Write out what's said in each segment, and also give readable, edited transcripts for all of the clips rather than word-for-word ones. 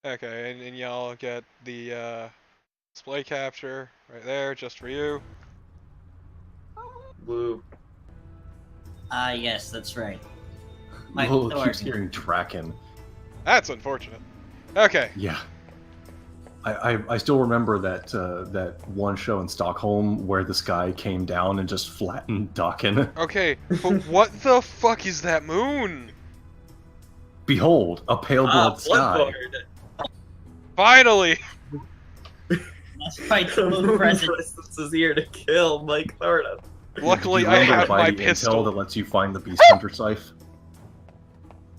Okay, and y'all get the display capture right there, just for you. Woo. Yes, that's right. Lolo Thornton. keeps hearing tracking. That's unfortunate. Okay. Yeah. I still remember that that one show in Stockholm where this guy came down and just flattened Dakin. Okay, but what the fuck is that moon? Behold, a pale blood sky. Bloodborne. Finally! Let's fight the The moon moon presence. presence is here to kill Mike Thornton. Luckily, Do you I remember have by my the intel pistol. that lets you find the Beast Hunter scythe?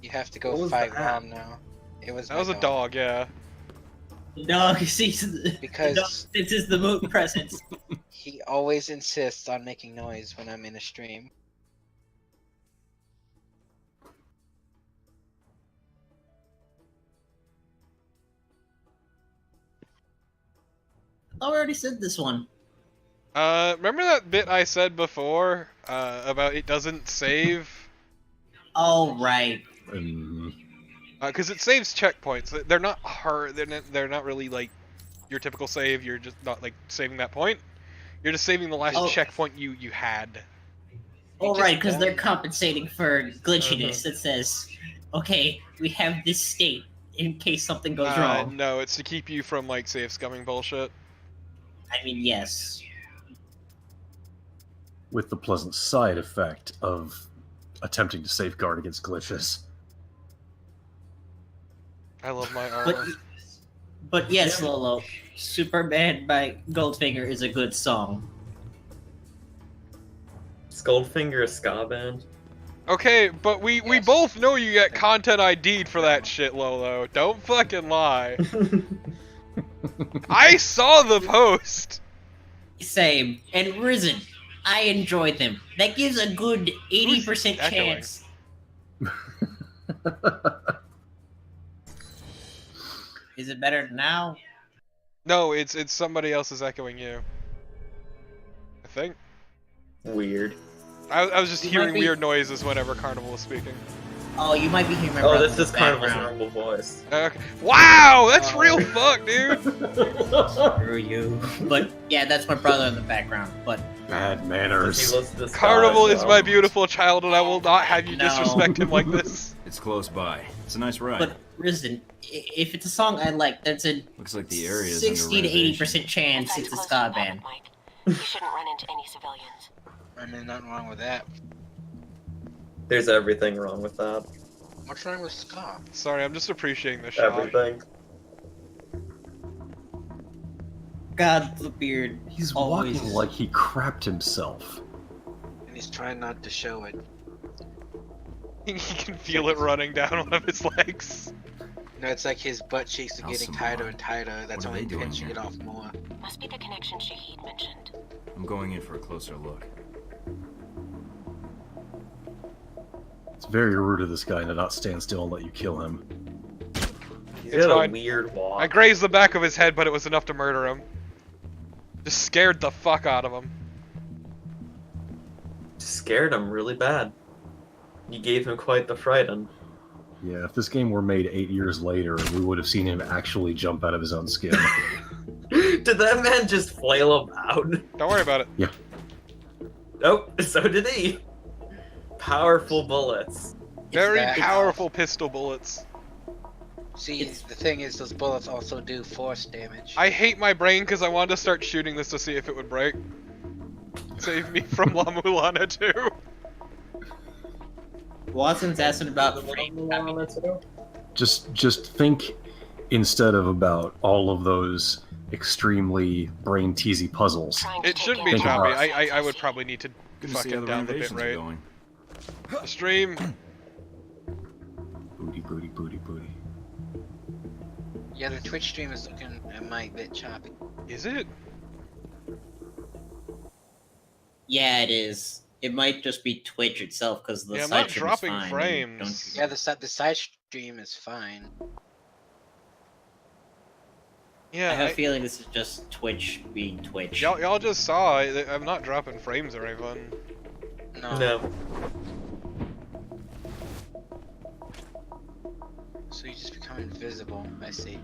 You have to What go was fight that? Rom now. It was That my was a dog, yeah. The dog sees the Because- dog senses the moon presence. He always insists on making noise when I'm in a stream. I already said this one. Remember that bit I said before, about it doesn't save? Oh, right. Because it saves checkpoints. They're not hard. They're not really like your typical save. You're just not like saving that point. You're just saving the last Oh. checkpoint you had. Oh, just right, because they're died. compensating for glitchiness. It says, okay, we have this state in case something goes wrong. No, it's to keep you from like save scumming bullshit. I mean, yes. With the pleasant side effect of attempting to safeguard against glitches. I love my But, armor. but yes, Lolo, Superman by Goldfinger is a good song. Is Goldfinger a ska band? Okay, but we Yes. both know you get content ID'd for that shit, Lolo. Don't fucking lie. I saw the post. Same. And Risen, I enjoyed them. That gives a good 80% echoing? chance. Is it better now? No, it's somebody else is echoing you. I think. Weird. I was just It hearing might be- weird noises whenever Carnival was speaking. Oh, you might be hearing my Oh, brother this in is the Carnival's background. normal voice. Okay. Wow, that's Oh. real fuck, dude. Screw you. But yeah, that's my brother in the background. But Bad Does manners. he listen to ska Carnival as is well? my beautiful child, and I will not have you No. disrespect him like this. It's close by. It's a nice ride. but Risen, if it's a song I like, that's a Looks like the area is 60 to 80% chance it's a ska band. Mike. You shouldn't run into any civilians. I mean, nothing wrong with that. There's everything wrong with that. What's wrong with ska? Sorry, I'm just appreciating the shot. Everything. God, the beard. He's Always. walking like he crapped himself. And he's trying not to show it. He can feel it running down one of his legs. No, it's like his butt cheeks are How's getting Simone? tighter and tighter. That's What are only they doing pinching here? it off more. Must be the connection Shahid mentioned. I'm going in for a closer look. It's very rude of this guy to not stand still and let you kill him. He's It's got fine. a weird walk. I grazed the back of his head, but it was enough to murder him. Just scared the fuck out of him. Scared him really bad. You gave him quite the frighten. Yeah, if this game were made 8 years later, we would have seen him actually jump out of his own skin. Did that man just flail about? Don't worry about it. Nope, so did he. Powerful bullets. Very that- powerful pistol bullets. See, the thing is, those bullets also do force damage. I hate my brain because I wanted to start shooting this to see if it would break. Save me from La Mulana too. Watson's asking about frame. Just think instead of about all of those extremely brain teasy puzzles. Trying to It take shouldn't be in Think choppy. about I would probably need to Gonna see how fucking the down the bit renovations are rate. going. The stream. Booty, booty, booty, booty. Yeah, the Twitch stream is looking a might bit choppy. Is it? Yeah, it is. It might just be Twitch itself because the Yeah, I'm side not stream is dropping fine. frames. Yeah, the side stream is fine. I Yeah. have a feeling this is just Twitch being Twitch. Y'all just saw. I'm not dropping frames or anything. No. No. So you just become invisible. I see.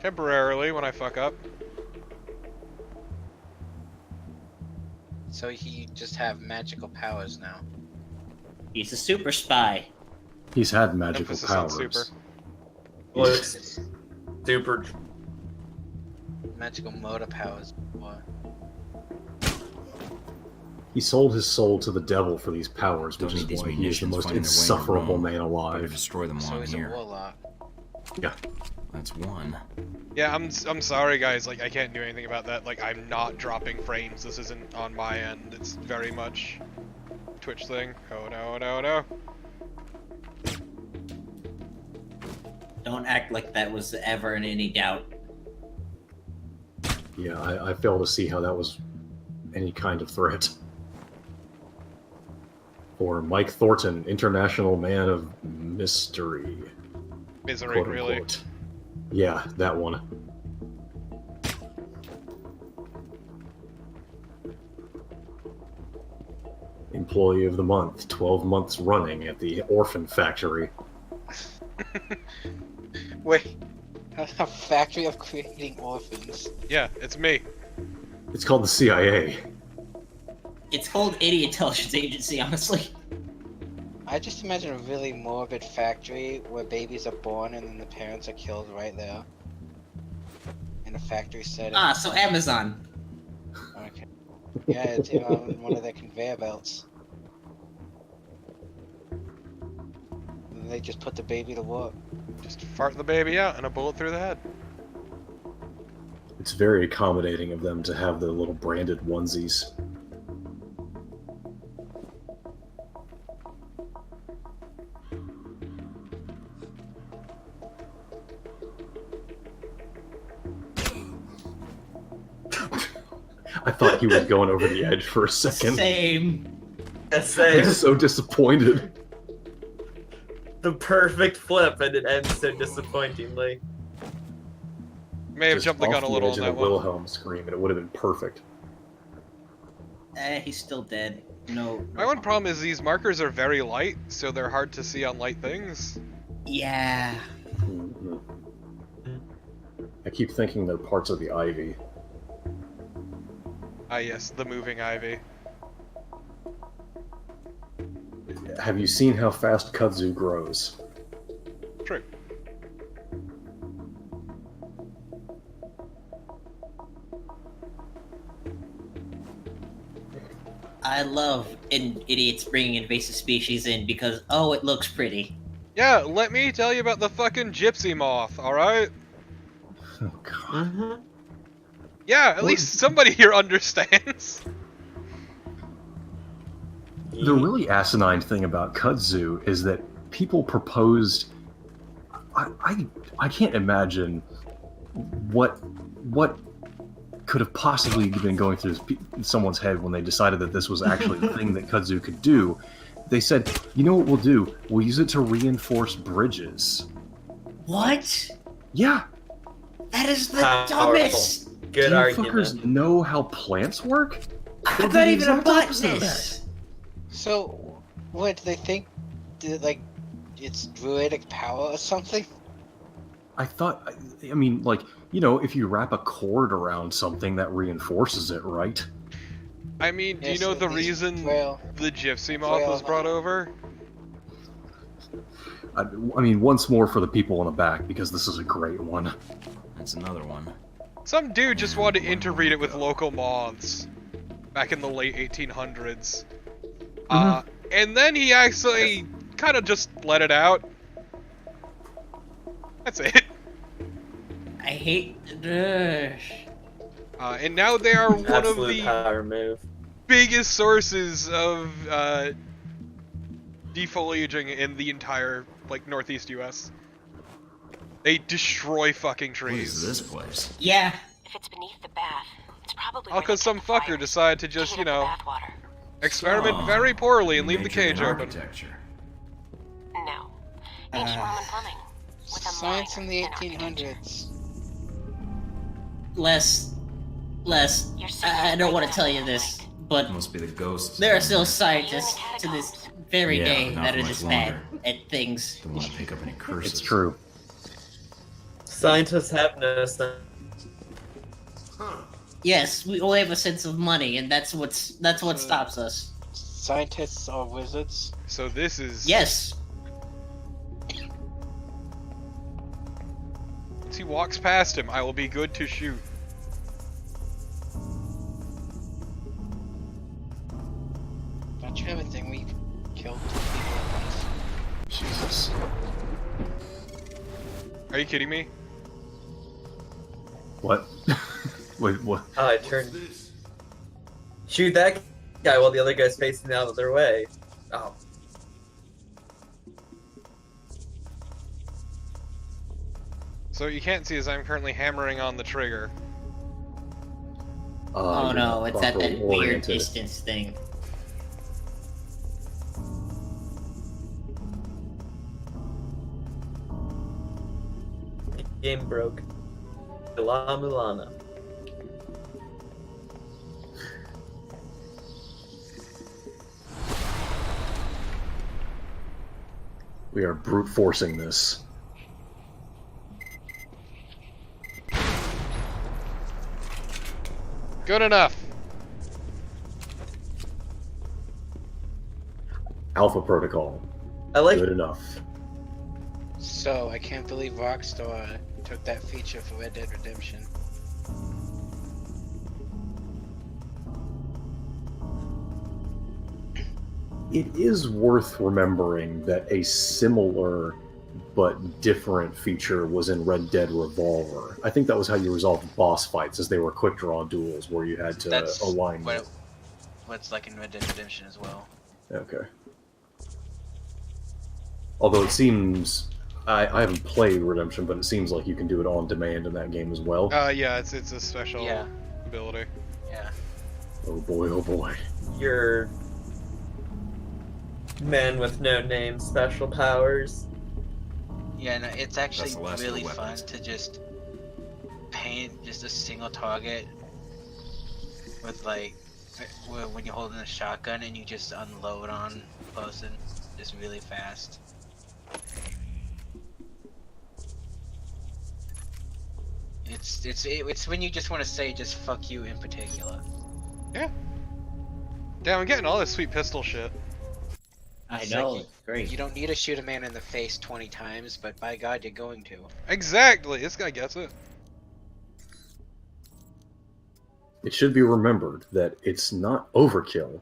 Temporarily, when I fuck up. So he just have magical powers now. He's a super spy. He's had magical Emphasis on powers. super. Looks super. Magical motor powers. What? He sold his soul to the devil for these powers, Don't which is need these why he is the munitions most finding their way into insufferable Rome. man Better alive. destroy them So while I'm he's a here. warlock. Yeah. That's one. Yeah, I'm sorry guys, like I can't do anything about that. Like I'm not dropping frames. This isn't on my end. It's very much Twitch thing. Oh no, no, no. Don't act like that was ever in any doubt. Yeah, I fail to see how that was any kind of threat. For Mike Thornton, International Man of Mystery. Misery, Quote really. unquote. Yeah, that one. Employee of the Month, 12 months running at the Orphan Factory. Wait. A factory of creating orphans. Yeah, it's me. It's called the CIA. It's called Idiot Intelligence Agency, honestly. I just imagine a really morbid factory where babies are born and then the parents are killed right there. In a factory setting. Ah, so Amazon. Okay. Yeah, it's on one of their conveyor belts. And they just put the baby to work. Just fart the baby out and a bullet through the head. It's very accommodating of them to have the little branded onesies. I thought he was going over the edge for a second. Same. I Essay. was so disappointed. The perfect flip, and it ends so disappointingly. May have Just jumped the off gun a little edge on of that the one. Wilhelm scream, and it would have been perfect. He's still dead. No. My one problem is these markers are very light, so they're hard to see on light things. Yeah. Mhm. I keep thinking they're parts of the ivy. Ah yes, the moving ivy. Have you seen how fast kudzu grows? True. I love idiots bringing invasive species in because, oh, it looks pretty. Yeah, let me tell you about the fucking gypsy moth, alright? Oh god. Mm-hmm. Yeah, at What? least somebody here understands. The really asinine thing about kudzu is that people proposed. I can't imagine what could have possibly been going through someone's head when they decided that this was actually the thing that kudzu could do. They said, you know what we'll do? We'll use it to reinforce bridges. What? Yeah. That is the Powerful. dumbest. Good Do you argument. fuckers know how plants work? I'm They'll do not the even a exact opposite of botanist. So, what, do they think, like, it's druidic power or something? I thought, I mean, like, you know, if you wrap a cord around something, that reinforces it, right? I mean, do you Yes, know at the least reason frail- the gypsy moth was brought over? I mean, once more for the people in the back, because this is a great one. That's another one. Some dude just wanted to One interbreed it with ago. local moths back in the late 1800s. Mhm. And then he actually kind of just let it out. That's it. I hate. And now they are one of Absolute the power move. biggest sources of defoliaging in the entire, like, northeast U.S. They destroy fucking What is trees. this place? Yeah. If it's beneath the bath, it's probably All where they because some kept the fucker fires, decided to just, heating you up know, the bathwater. experiment So, very poorly and you leave the majored in cage open. architecture. No. Ancient Roman plumbing. With a Science in the minor architecture. 1800s. Les. You're I don't want to right tell now, you this, Mike. but Must be the ghosts. there are still Are you in the scientists to this catacombs? very Yeah, day not that for are much just longer. bad. at things. Don't want to pick up any curses. It's true. Scientists have no sense. Yes, we all have a sense of money, and that's what stops us. Scientists are wizards. So this is... Yes. Once he walks past him, I will be good to shoot. Don't you have a thing we killed 2 people at once? Jesus. Are you kidding me? What? Wait, what? Oh, I turned. Shoot that guy while the other guy's facing the other way. Oh. So what you can't see is I'm currently hammering on the trigger. Oh you're no, not it's at that properly weird oriented. distance thing. Game broke. La Mulana. We are brute forcing this. Good enough. Alpha Protocol. I like. Good enough. So, I can't believe Rockstar took that feature for Red Dead Redemption. It is worth remembering that a similar but different feature was in Red Dead Revolver. I think that was how you resolved boss fights, as they were quick draw duels where you had to That's align. what's like in Red Dead Redemption as well. Okay. Although it seems, I haven't played Redemption, but it seems like you can do it on demand in that game as well. Yeah, it's a special Yeah. ability. Yeah. Oh boy, oh boy. Your man with no name special powers. Yeah, no, it's actually That's the last of the really fun weapons. to just paint just a single target with like when you're holding a shotgun and you just unload on close and just really fast. It's when you just want to say just fuck you in particular. Damn, I'm getting all this sweet pistol shit. I It's know, like it's great. You don't need to shoot a man in the face 20 times, but by God, you're going to. Exactly, this guy gets it. It should be remembered that it's not overkill,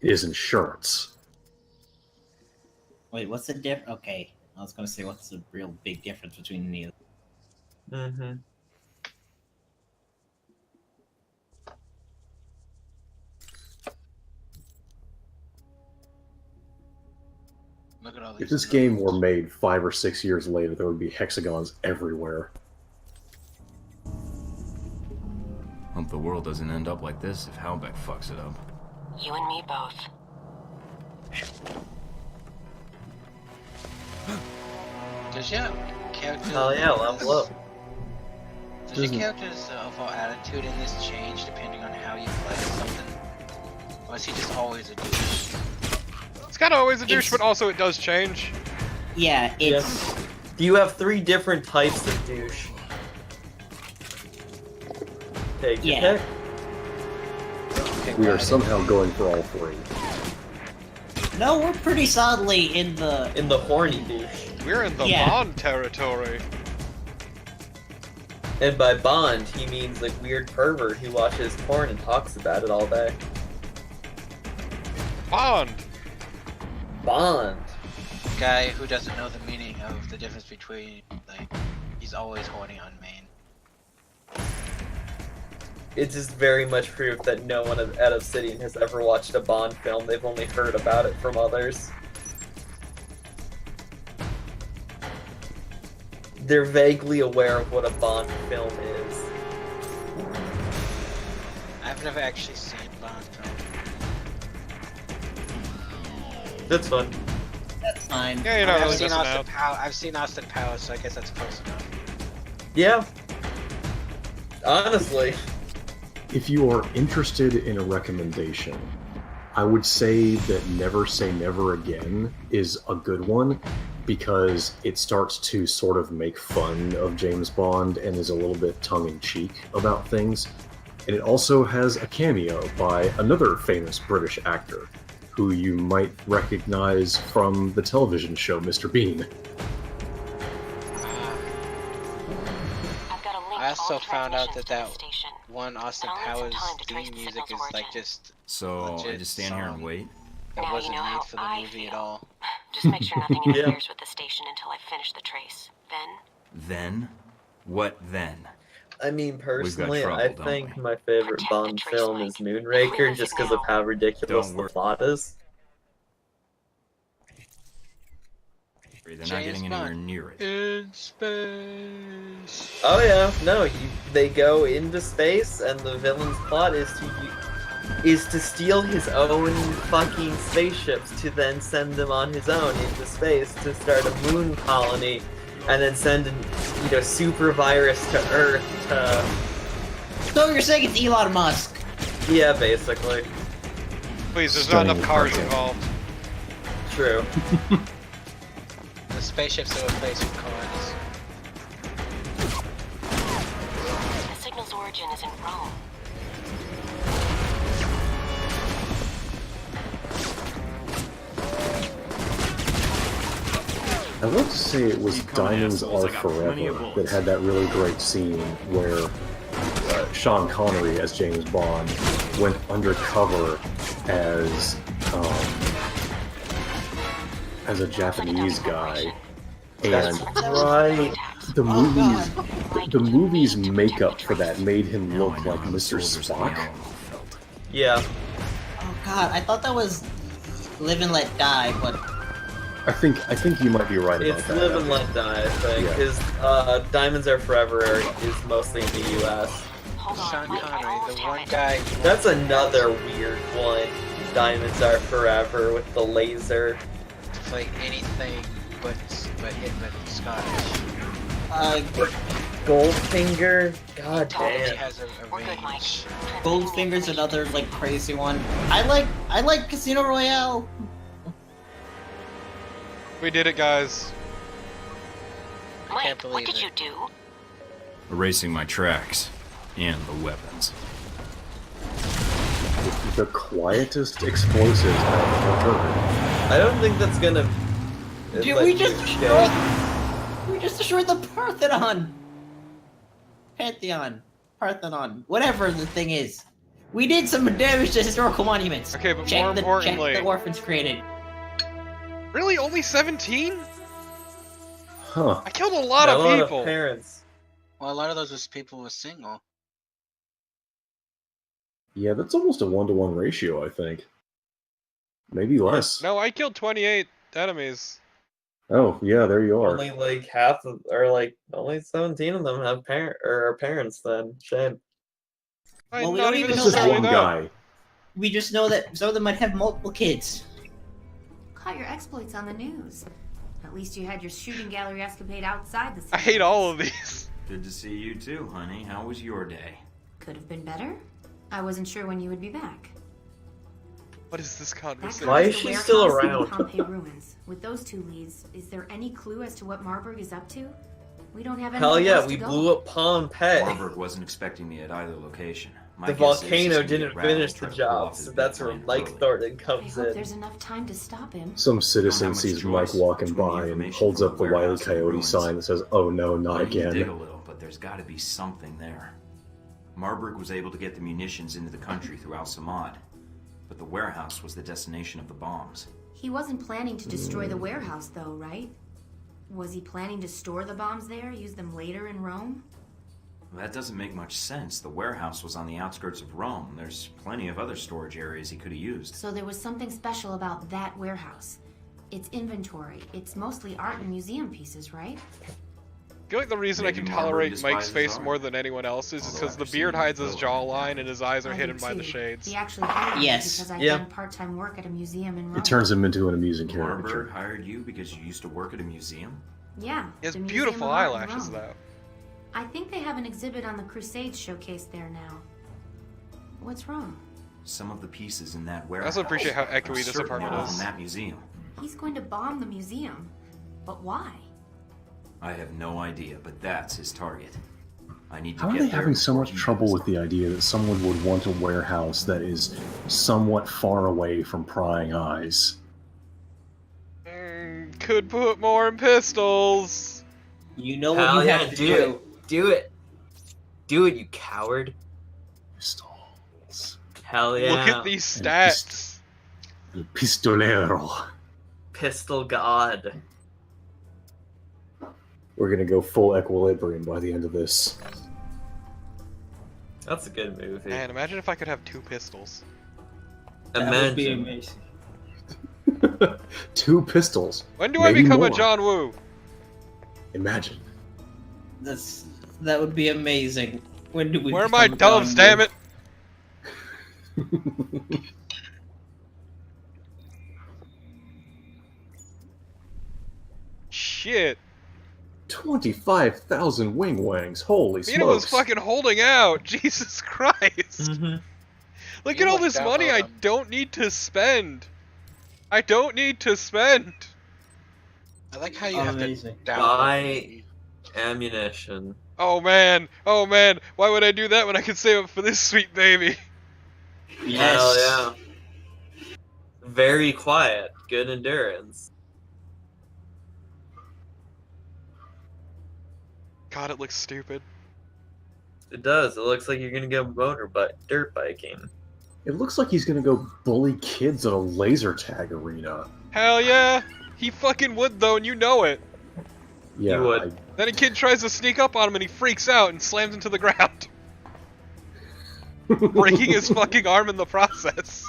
it is insurance. Wait, what's the diff? Okay, I was gonna say what's the real big difference between the. Mm-hmm. Look at all these. If this game were made 5 or 6 years later, there would be hexagons everywhere. Hope the world doesn't end up like this if Halbeck fucks it up. You and me both. Does your character? Oh yeah, level up. Does your character's overall attitude in this change depending on how you play something? Or is he just always a douche? It's kind of always a douche, It's- but also it does change. Yeah, it's Yes. You have 3 different types of douche. Take your Yeah. pick. Okay, We are right. somehow going for all 3. no, we're pretty solidly in the. In the horny douche. We're in the Yeah. Bond territory. And by Bond, he means like weird pervert who watches porn and talks about it all day. Bond! Bond. Guy who doesn't know the meaning of the difference between, like, he's always horny on main. It's just very much proof that no one at Obsidian has ever watched a Bond film. They've only heard about it from others. They're vaguely aware of what a Bond film is. I've never actually seen Bond film. That's fun. That's fine. Yeah, you're not I've really seen missing Austin out. I've seen Austin Powers, so I guess that's close enough. Yeah. Honestly. If you are interested in a recommendation, I would say that Never Say Never Again is a good one because it starts to sort of make fun of James Bond and is a little bit tongue-in-cheek about things. And it also has a cameo by another famous British actor who you might recognize from the television show Mr. Bean. I also found out that one Austin Powers theme music is like just So I just stand here and wait? That wasn't made for the movie at all. Just make sure nothing interferes with the station until I finish the trace. Then? What then? I mean, personally, trouble, I don't think we? my favorite Protect Bond the trace film link. is Moonraker Close just it because of now. how ridiculous Don't the worry. plot is. They're not James getting anywhere Bond. near it. In space. Oh yeah, no, they go into space and the villain's plot is to steal his own fucking spaceships to then send them on his own into space to start a moon colony and then send a super virus to Earth to... So you're saying it's Elon Musk? Yeah, basically. Please, there's not enough Stunning cars project. involved. True. The spaceships are replaced with cars. The signal's origin is in Rome. I want to say it was Keep coming, Diamonds assholes. Are I got plenty of Forever that bullets. had that really great scene where Sean Connery as James Bond went undercover as a Japanese guy, That's and right. the movie's makeup for that made him Now look I know like how the Mr. soldiers of the Spock. Alamo felt. Yeah. Oh god, I thought that was Live and Let Die, but I think you might be right about It's that. Live and Let Die, I think. Yeah. Because Diamonds Are Forever is mostly in the US. Hold on, Sean Mike, I Connery, almost the have one it. guy. That's another weird one. Diamonds Are Forever with the laser. It's like anything but Scottish. Goldfinger? God He damn. has a We're good, Mike. range. Goldfinger's another like crazy one. I like Casino Royale. We did it, guys. can't Mike, what believe did it. you do? Erasing my tracks. And the weapons. The quietest explosives I've ever heard. I don't think that's gonna. Dude, let we you just stay. destroyed the Parthenon, whatever the thing is. We did some damage to historical monuments. Okay, but check more the importantly- orphans created. Really? Only 17? Huh. I killed a lot A of lot people. of parents. Well, a lot of those was people were single. Yeah, that's almost a 1-to-1 ratio, I think. Maybe less. No, I killed 28 enemies. Oh, yeah, there you are. Only like half of, or like only 17 of them have are parents. Then shame. Well, we Not don't even It's know just that. one guy. We just know that some of them might have multiple kids. Caught your exploits on the news. At least you had your shooting gallery escapade outside the city. I hate all of these. Good to see you too, honey. How was your day? Could have been better. I wasn't sure when you would be back. What is this That conversation? Why covers is the she still warehouse and around? the Pompeii ruins. With those two leads, is there any clue as to what Marburg is up to? We don't have any. Hell yeah, we blew up Pompeii. Marburg wasn't expecting me at either location. My The guess is he's volcano gonna get didn't rattled finish and try the to pull off job, his so big that's where plan Mike early. Thornton I comes hope in. there's enough time to stop him. Some citizen much sees choice Mike walking between the by and information holds from up the the Wile E. warehouse and the Coyote ruins. sign that says, "Oh no, not Well, you dig a again." little, but there's got to be something there. Marburg was able to get the munitions into the country through Al Samad, but the warehouse was the destination of the bombs. He wasn't planning to destroy the warehouse, though, right? Was he planning to store the bombs there, use them later in Rome? That doesn't make much sense. The warehouse was on the outskirts of Rome. There's plenty of other storage areas he could have used. So there was something special about that warehouse. Its inventory. It's mostly art and museum pieces, right? I feel like the reason Maybe I can Marburg tolerate despises Mike's face art. more than anyone else's is Although because the I've beard seen hides his Bill. jawline and his eyes are I hidden do by the too. shades. He actually hired me Yes. because I'd Yeah. done part-time work at a museum in Rome. It turns him into an amusing Marburg caricature. hired you because you used to work at a museum? Yeah. He has the Museum beautiful of Art in eyelashes, Rome. though. I think they have an exhibit on the Crusades showcase there now. What's wrong? Some of the pieces in that I warehouse also appreciate how are echoey this certainly apartment all is. in that museum. He's going to bomb the museum. But why? I have no idea, but that's his target. I need to How are get they there having so before much he trouble does. with the idea that someone would want a warehouse that is somewhat far away from prying eyes? Could put more in pistols. You know what Hell you yeah, have to do it. Do it. Do it, you coward. Pistols. Hell yeah. Look at these stats. El pistolero. Pistol god. We're gonna go full equilibrium by the end of this. That's a good movie. Man, imagine if I could have 2 pistols. That would be Imagine. amazing. 2 pistols. When do I Maybe become more. a John Woo? Imagine. That would be amazing. When do we? Where are my become doves, John damn Woo? it? Shit. 25,000 wing wangs. Holy Mina was smokes. fucking holding out. Jesus Christ. Mm-hmm. Look You at all would this money I download them. don't need to spend. I don't need to spend. I like how you have to Amazing. download. Ammunition. Oh man. Oh man. Why would I do that when I could save up for this sweet baby? Yes. Hell yeah. Very quiet. Good endurance. God, it looks stupid. It does. It looks like you're gonna go dirt biking. It looks like he's gonna go bully kids at a laser tag arena. Hell yeah. He fucking would though, and you know it. Yeah, He would. Then a kid tries to sneak up on him and he freaks out and slams into the ground. Breaking his fucking arm in the process.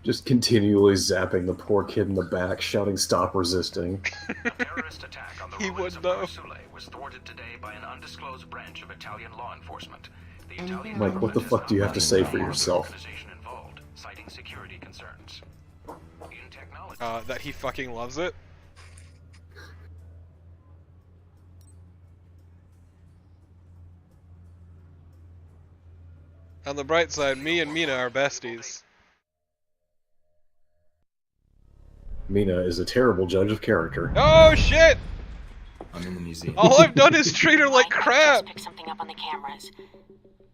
just continually zapping the poor kid in the back, shouting, "Stop resisting." A terrorist attack on the He ruins would of know. Marsule was thwarted today by an undisclosed branch of Italian law enforcement. The Italian Mike, what the government fuck is do you not have to letting say for the yourself? organization involved, citing security concerns. In technology, That he fucking loves it. On the bright side, me and Mina are besties. Mina is a terrible judge of character. Oh shit! I'm in the museum. All I've done is treat her like I crap! just picked something up on the cameras.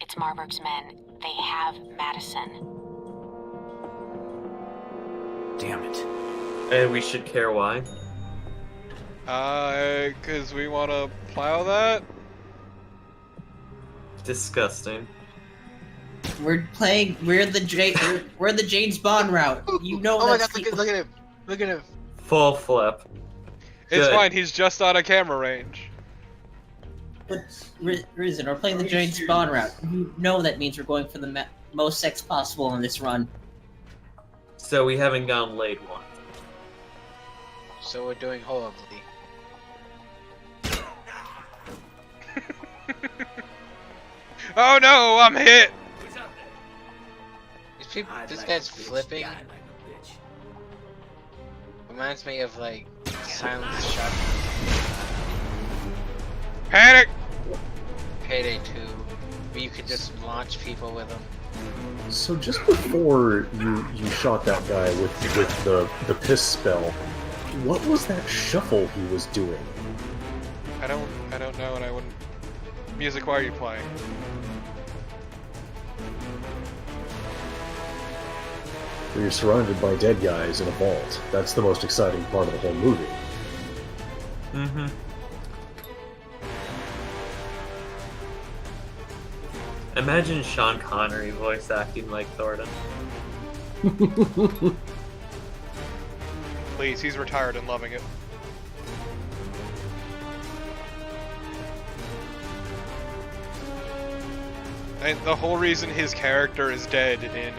It's Marburg's men. They have Madison. Damn it. And we should care why. Cause we wanna plow that? Disgusting. We're the James Bond route. You know Oh my that's god, look at him. Look at him. Full flip. It's Good. fine, he's just out of camera range. But Risen, we're playing the James Bond route. You know that means we're going for the most sex possible in this run. So we haven't gone late one. So we're doing horribly. Oh no, I'm hit! These people, this guy's flipping. Reminds me of like Silent Shot, Panic! Payday 2, where you could just launch people with them. So just before you shot that guy with the piss spell, what was that shuffle he was doing? I don't know and I wouldn't... Music, why are you playing? Where you're surrounded by dead guys in a vault. That's the most exciting part of the whole movie. Mm-hmm. Imagine Sean Connery voice acting like Thornton. Please, he's retired and loving it. And the whole reason his character is dead in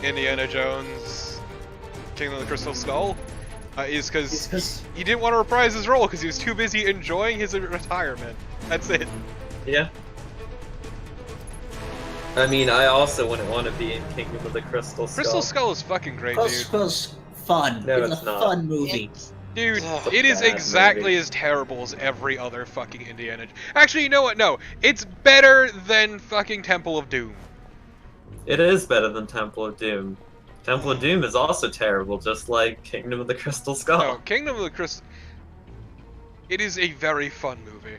Indiana Jones Kingdom of the Crystal Skull is because he didn't want to reprise his role because he was too busy enjoying his retirement. That's it. Yeah. I mean, I also wouldn't want to be in Kingdom of the Crystal Skull. Crystal Skull is fucking great, Crystal dude. Skull's fun. No, it's it's a not. fun movie. Dude, Dude, Ugh, it is bad exactly movie. as terrible as every other fucking Indiana. Actually, you know what? No, it's better than fucking Temple of Doom. It is better than Temple of Doom. Temple of Doom is also terrible, just like Kingdom of the Crystal Skull. No, Kingdom of the Crystal. It is a very fun movie.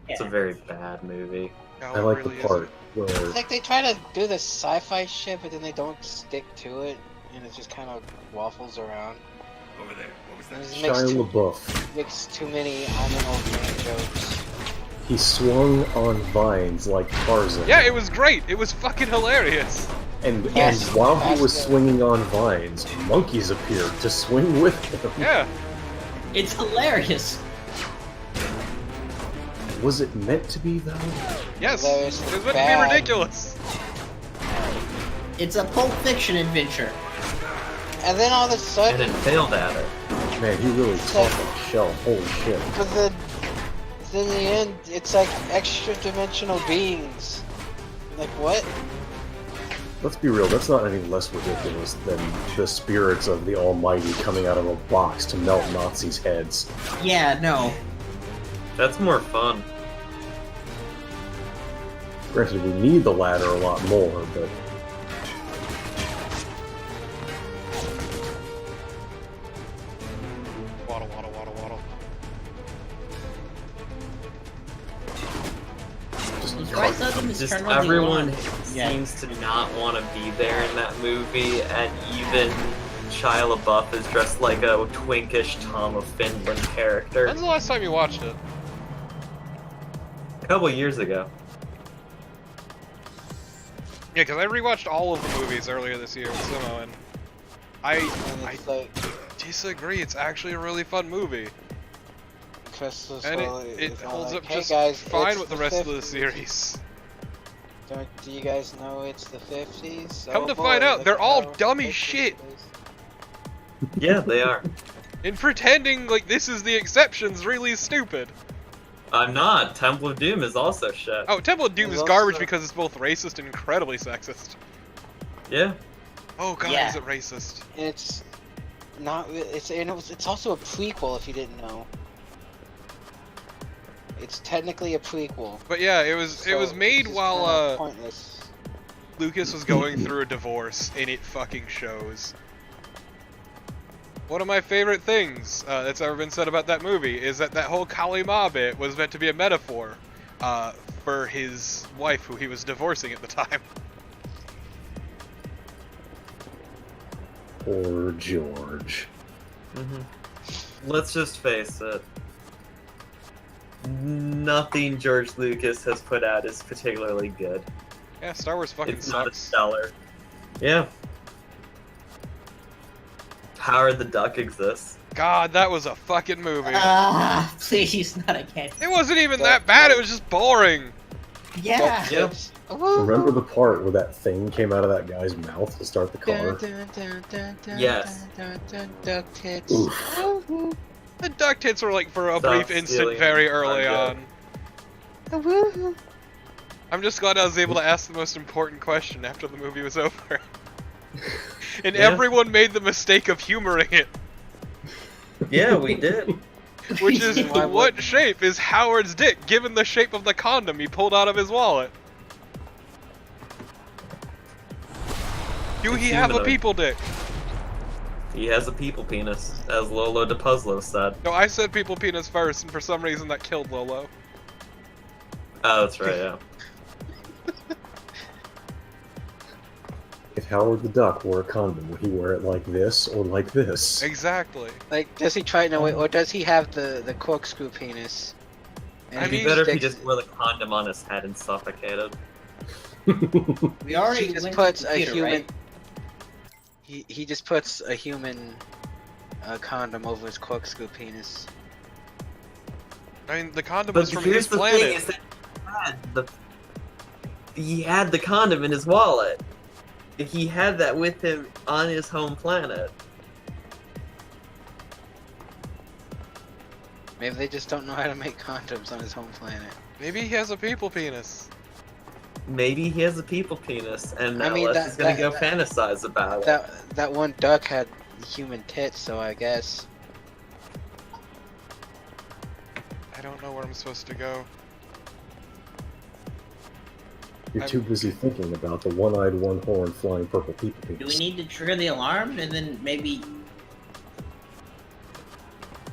It's a very bad movie. No, I it like really the part isn't. It's where like they try to do the sci-fi shit, but then they don't stick to it, and it just kind of waffles around. Over there. What was And that? it just Shia LaBeouf, makes too many I'm an old man jokes. he swung on vines like Tarzan. Yeah, it was great. It was fucking hilarious. And Yes, while he that's was good. swinging on vines, monkeys appeared to swing with him. Yeah. It's hilarious. Was it meant to be though? Yes. Hilarious It is was meant to be bad. ridiculous. It's a Pulp Fiction adventure. And then all of a And sudden, it failed at it. Man, he really topped that shell. Holy shit. but then in the end, it's like extra-dimensional beings. Like what? Let's be real, that's not any less ridiculous than the spirits of the Almighty coming out of a box to melt Nazis' heads. Yeah, no. That's more fun. Granted, we need the latter a lot more, but Waddle, waddle, waddle, waddle. Was Rise of them is Just Eternally everyone One. Yeah. seems to not want to be there in that movie, and even Shia LaBeouf is dressed like a twinkish Tom of Finland character. When's the last time you watched it? A couple years ago. Yeah, because I rewatched all of the movies earlier this year with Simo, and I And it's like disagree. It's actually a really fun movie, Crystal and Skull, it it's kinda holds like, up hey just guys, fine it's with the rest of the 50s. series. Do you guys know it's the 50s? Come Oh to boy, find out, look they're at all how dumb as 50s shit. it is. Yeah, they are. And pretending like this is the exception's really stupid. I'm not. Temple of Doom is also shit. Oh, Temple of Doom There's is garbage also- because it's both racist and incredibly sexist. Yeah. Oh god, Yeah. is it racist? It's not. It's also a prequel. If you didn't know, it's technically a prequel. But yeah, it was so made it's just while kinda pointless. Lucas was going through a divorce, and it fucking shows. One of my favorite things that's ever been said about that movie is that whole Kali Ma bit was meant to be a metaphor for his wife, who he was divorcing at the time. Poor George. Let's just face it. Nothing George Lucas has put out is particularly good. Yeah, Star Wars fucking It's not a sucks. stellar. Yeah. Howard the Duck exists. God, that was a fucking movie. Ah, please, not again. It wasn't even that bad, it was just boring. Yeah. Yep. Remember the part where that thing came out of that guy's mouth to start the car? Yes. Duck tits. Oof. The duck tits were like for a Stop brief instant stealing very our early joke. on. I'm just glad I was able to ask the most important question after the movie was over. And Yeah. everyone made the mistake of humoring it. Yeah, we did. Which is, Why would- what shape is Howard's dick, given the shape of the condom he pulled out of his wallet? Do It's he have a humanoid. people dick? He has a people penis, as Lolo DePuzlo said. No, I said people penis first, and for some reason that killed Lolo. Oh, that's right, yeah. If Howard the Duck wore a condom, would he wear it like this or like this? Exactly. Like, does he try? No, wait, or does he have the corkscrew penis? And I It'd be mean, better if he sticks- just wore the condom on his head and suffocated. We already He just went puts to a computer, human. right? He just puts a human condom over his corkscrew penis. I mean, the condom But was from here's his the planet. thing: is that he had the condom in his wallet. He had that with him on his home planet. Maybe they just don't know how to make condoms on his home planet. Maybe he has a people penis. Maybe he has a people penis, and I now mean, Les that- is gonna that- go that- fantasize about it. That one duck had human tits, so I guess. I don't know where I'm supposed to go. You're too busy thinking about the one-eyed, one-horned, flying purple people. Do we need to trigger the alarm and then maybe...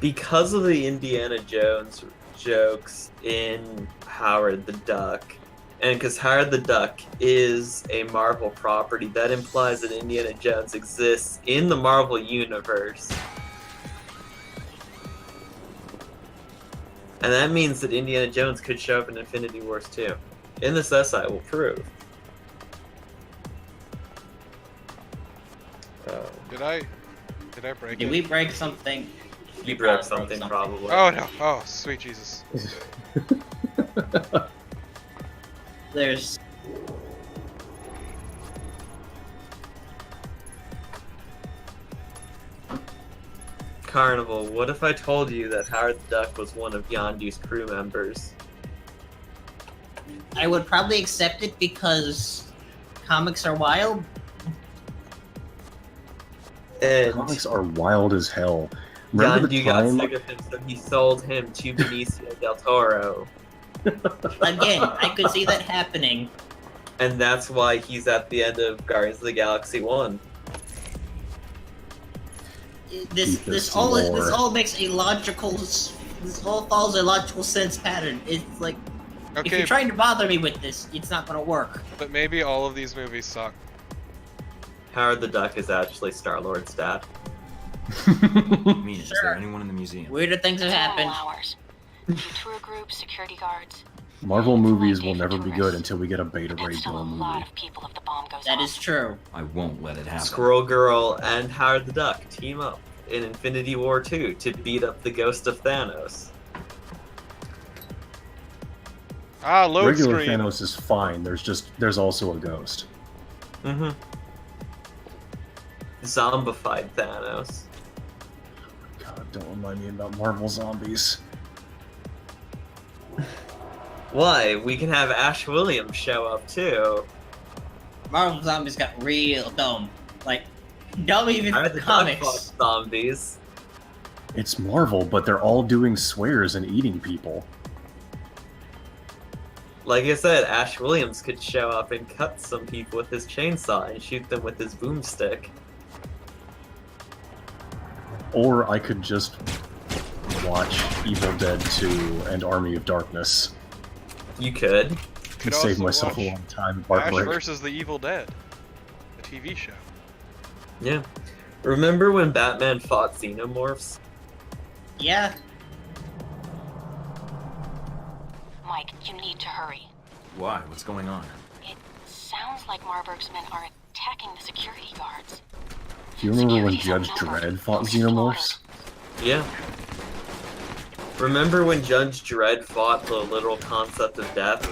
Because of the Indiana Jones jokes in Howard the Duck, and because Howard the Duck is a Marvel property, that implies that Indiana Jones exists in the Marvel universe. And that means that Indiana Jones could show up in Infinity Wars too. In this essay, will prove. Did I break it? Did we break something? You broke something, probably. Oh no! Oh, sweet Jesus. There's... Carnival, what if I told you that Howard the Duck was one of Yondu's crew members? I would probably accept it because comics are wild. And Comics are wild as hell. Remember Yondu the time? got sick of him, so he sold him to Benicio del Toro. Again, I could see that happening. And that's why he's at the end of Guardians of the Galaxy 1. This all makes a logical... This all follows a logical sense pattern. It's like... If Okay, you're trying to bother me with this, it's not gonna work. but maybe all of these movies suck. Howard the Duck is actually Star-Lord's dad. Mina, is there Sure. anyone in the museum? Weirder things have happened. Hours. The tour group, security guards. Marvel movies will never be good until we get a Beta Ray And still Bill a movie. lot of people if the bomb goes That off. is true. I won't let it happen. Squirrel Girl and Howard the Duck team up in Infinity War 2 to beat up the ghost of Thanos. Ah, load Regular screen. Thanos is fine. There's also a ghost. Mm-hmm. Zombified Thanos. God, don't remind me about Marvel zombies. Why? We can have Ash Williams show up too. Marvel Zombies got real dumb. Like, dumb even Howard for the Duck comics. fought zombies. It's Marvel, but they're all doing swears and eating people. Like I said, Ash Williams could show up and cut some people with his chainsaw and shoot them with his boomstick. Or I could just watch Evil Dead 2 and Army of Darkness You could. and also save myself a watch long time. Ash Heartbreak. versus the Evil Dead, the TV show. Yeah. Remember when Batman fought Xenomorphs? Yeah. Mike, you need to hurry. Why? What's going on? It sounds like Marburg's men are attacking the security guards. Do you remember when Security's Judge outnumbered. Dredd fought They'll be Xenomorphs? Yeah. Remember when Judge Dredd fought the literal concept of death?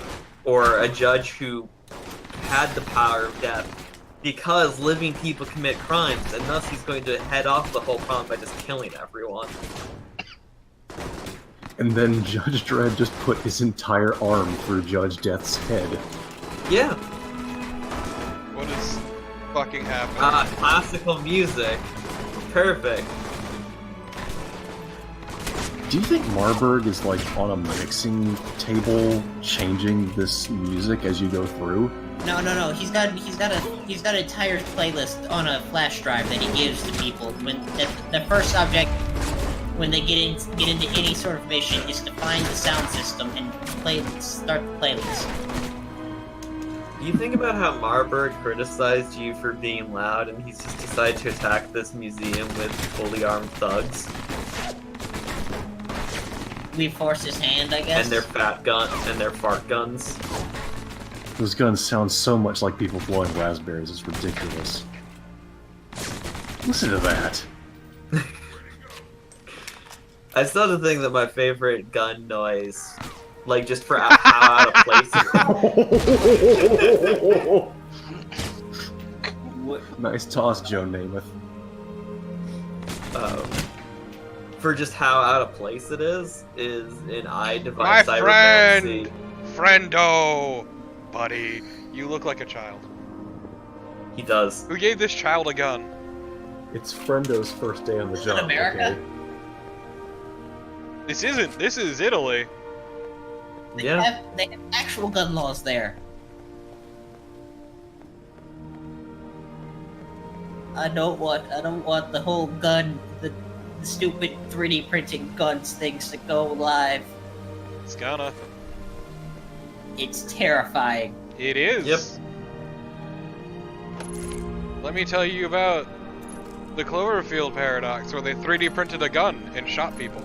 Or a judge who had the power of death because living people commit crimes, and thus he's going to head off the whole problem by just killing everyone. And then Judge Dredd just put his entire arm through Judge Death's head. Yeah. What is fucking happening? Classical music. Perfect. Do you think Marburg is like on a mixing table changing this music as you go through? No. He's got an entire playlist on a flash drive that he gives to people when the first object when they get into any sort of mission is to find the sound system and start the playlist. Do you think about how Marburg criticized you for being loud and he's just decided to attack this museum with fully armed thugs? We force his hand, I guess. And their fat gun and their fart guns. Those guns sound so much like people blowing raspberries, it's ridiculous. Listen to that. I still have to think that my favorite gun noise, like just for how out of place Nice toss, Joe Namath. for just how out of place it is in I My Divide friend! Cybermancy. Friendo! Buddy, you look like a child. He does. Who gave this child a gun? It's Frendo's first day on the job. America? Okay? This isn't. This is Italy. They have actual gun laws there. I don't want the whole gun, the stupid 3D printing guns things to go live. It's gonna. It's terrifying. It is. Yep. Let me tell you about the Cloverfield paradox, where they 3D printed a gun and shot people.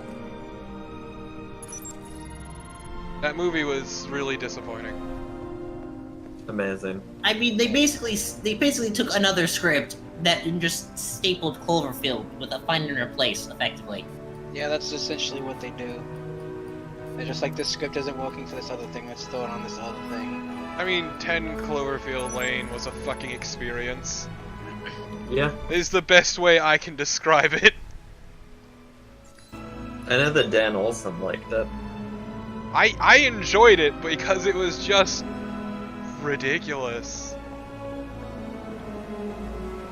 That movie was really disappointing. Amazing. I mean, they basically took another script that and just stapled Cloverfield with a find and replace, effectively. Yeah, that's essentially what they do. They're just like, this script isn't working for this other thing, let's throw it on this other thing. I mean, 10 Cloverfield Lane was a fucking experience. Yeah. Is the best way I can describe it. I know that Dan Olsen liked it. I enjoyed it because it was just ridiculous.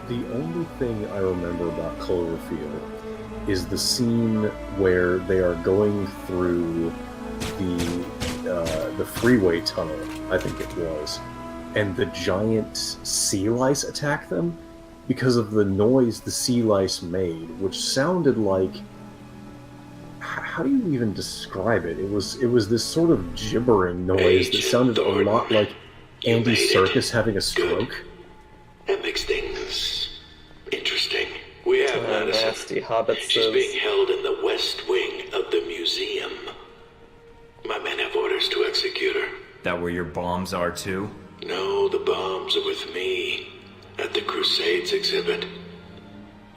The only thing I remember about Cloverfield is the scene where they are going through the freeway tunnel, I think it was, and the giant sea lice attack them because of the noise the sea lice made, which sounded like... How do you even describe it? It was this sort of gibbering noise that sounded a lot like Andy Serkis having a stroke. That makes things interesting. We have Madison. Nasty hobbit She's says. being held in the west wing of the museum. My men have orders to execute her. That where your bombs are too? No, the bombs are with me at the Crusades exhibit.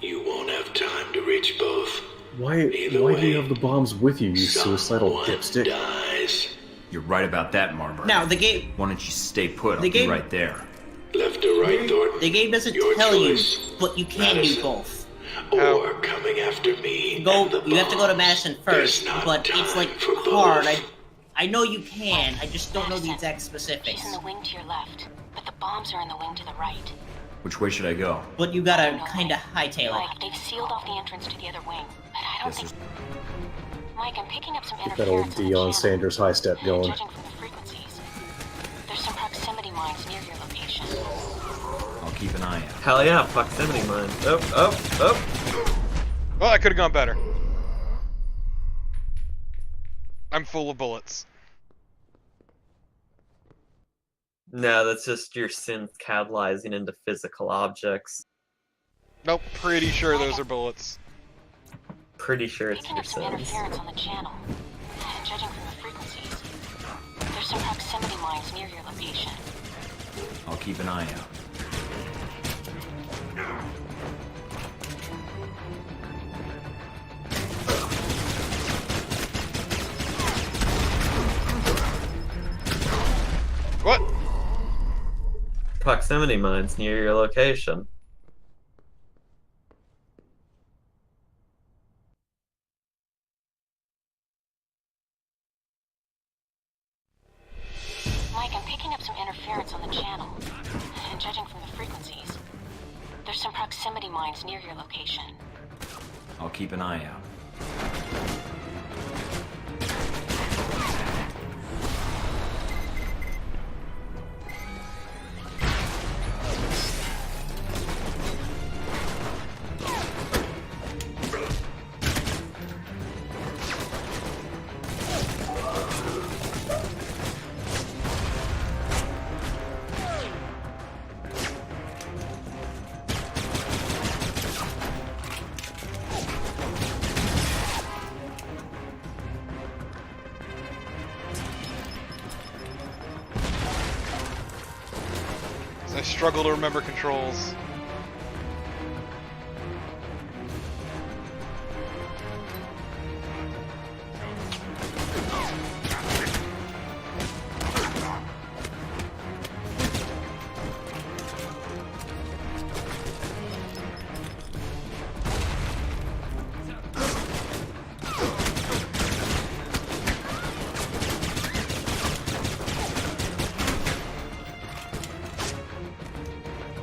You won't have time to reach both. Why do you have the bombs with you, you suicidal dipstick? Dies. You're right about that, Marbury. Now, the game... Why don't you stay put? I'll The be game- right there. Left or right, Thornton? The game doesn't Your tell choice. you, but you can Madison. do both. Or coming after me. You go. and the You have to go to bombs. Madison first, There's not but it's like time for hard. both. I know you can. I just don't know the exact She's specifics. in the wing to your left, but the bombs are in the wing to the right. Which way should I go? But you gotta kind of hightail it. Mike, they've sealed off the entrance to the other wing, but I don't This think. is... Mike, I'm picking up some Get that old interference on the Deion channel. Sanders high step going. Judging from the frequencies, there's some proximity mines near your location. I'll keep an eye out. Hell yeah, proximity mine. Oh. Well, that could have gone better. I'm full of bullets. No, that's just your synth catalyzing into physical objects. Nope, pretty sure those are bullets. Pretty sure it's Picking your up some synths. interference on the channel. Judging from the frequencies, there's some proximity mines near your location. I'll keep an eye out. What? Proximity mines near your location. Mike, I'm picking up some interference on the channel. And judging from the frequencies, there's some proximity mines near your location. I'll keep an eye out. I struggle to remember controls.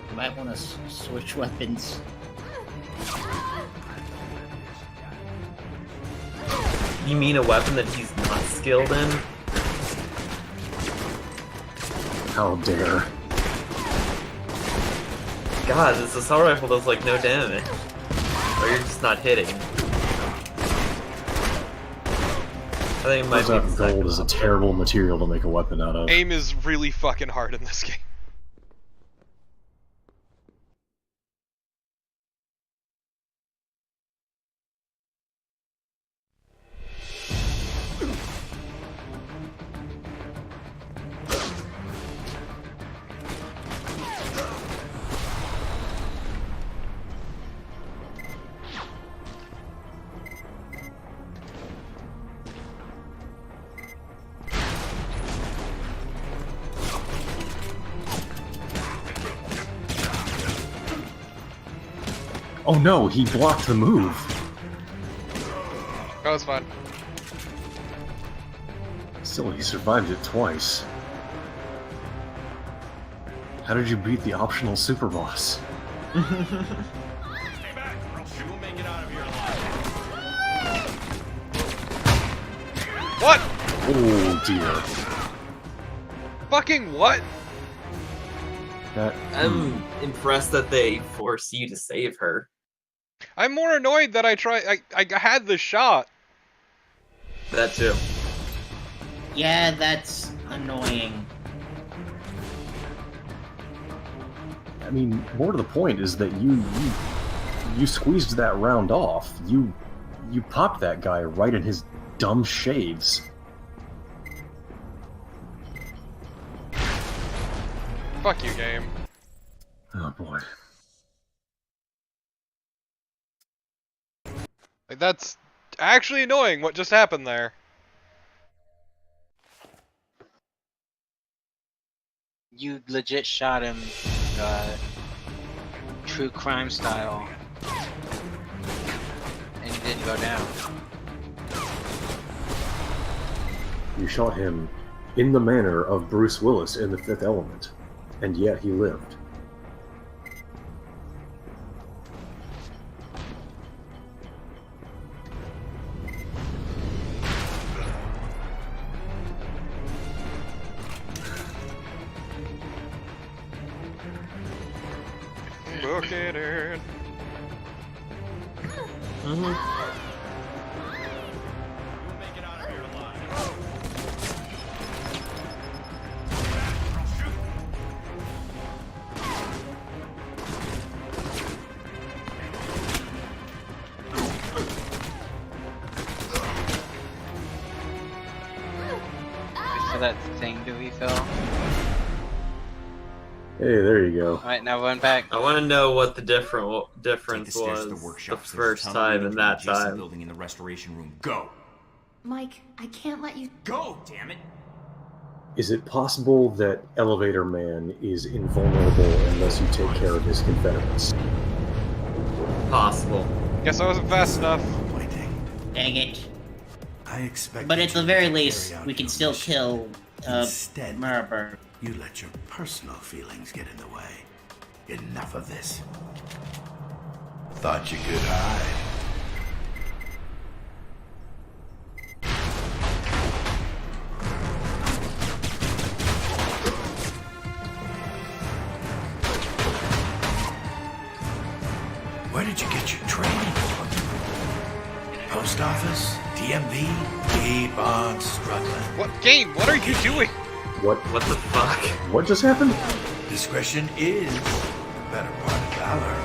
You might want to switch weapons. You mean a weapon that he's not skilled in? How dare. God, this assault rifle does like no damage. Or you're just not hitting. I think it might Turns be out the gold is a second terrible material to make a weapon out of. Aim is really fucking hard in this game. Oh no, he blocked the move. That was fun. Still, he survived it twice. How did you beat the optional super boss? What? Oh dear. Fucking what? That. I'm impressed that they force you to save her. I'm more annoyed that I had the shot. That too. Yeah, that's annoying. I mean, more to the point is that you squeezed that round off. You popped that guy right in his dumb shaves. Fuck you, game. Oh boy. Like, that's actually annoying what just happened there. You legit shot him, true crime style, and he didn't go down. You shot him in the manner of Bruce Willis in The Fifth Element, and yet he lived. Look at it. For that thing to refill. Hey, there you go. Alright, now run back. I want to know what the difference Take the stairs was to the the workshop. There's a first tunnel time leading and to that the adjacent time. building in the restoration room. Go! Mike, I can't let you. Go, damn it! Is it possible that Elevator Man is invulnerable unless you take care of his Confederates? Possible. Guess I wasn't fast enough. Dang it. I expect. But at the very least, we can still kill Instead, Marburg. you let your personal feelings get in the way. Enough of this. Thought you could hide. Where did you get your training? Post office? DMV? Keep on struggling. What game? What are you doing? What the fuck? What just happened? Discretion is the better part of valor.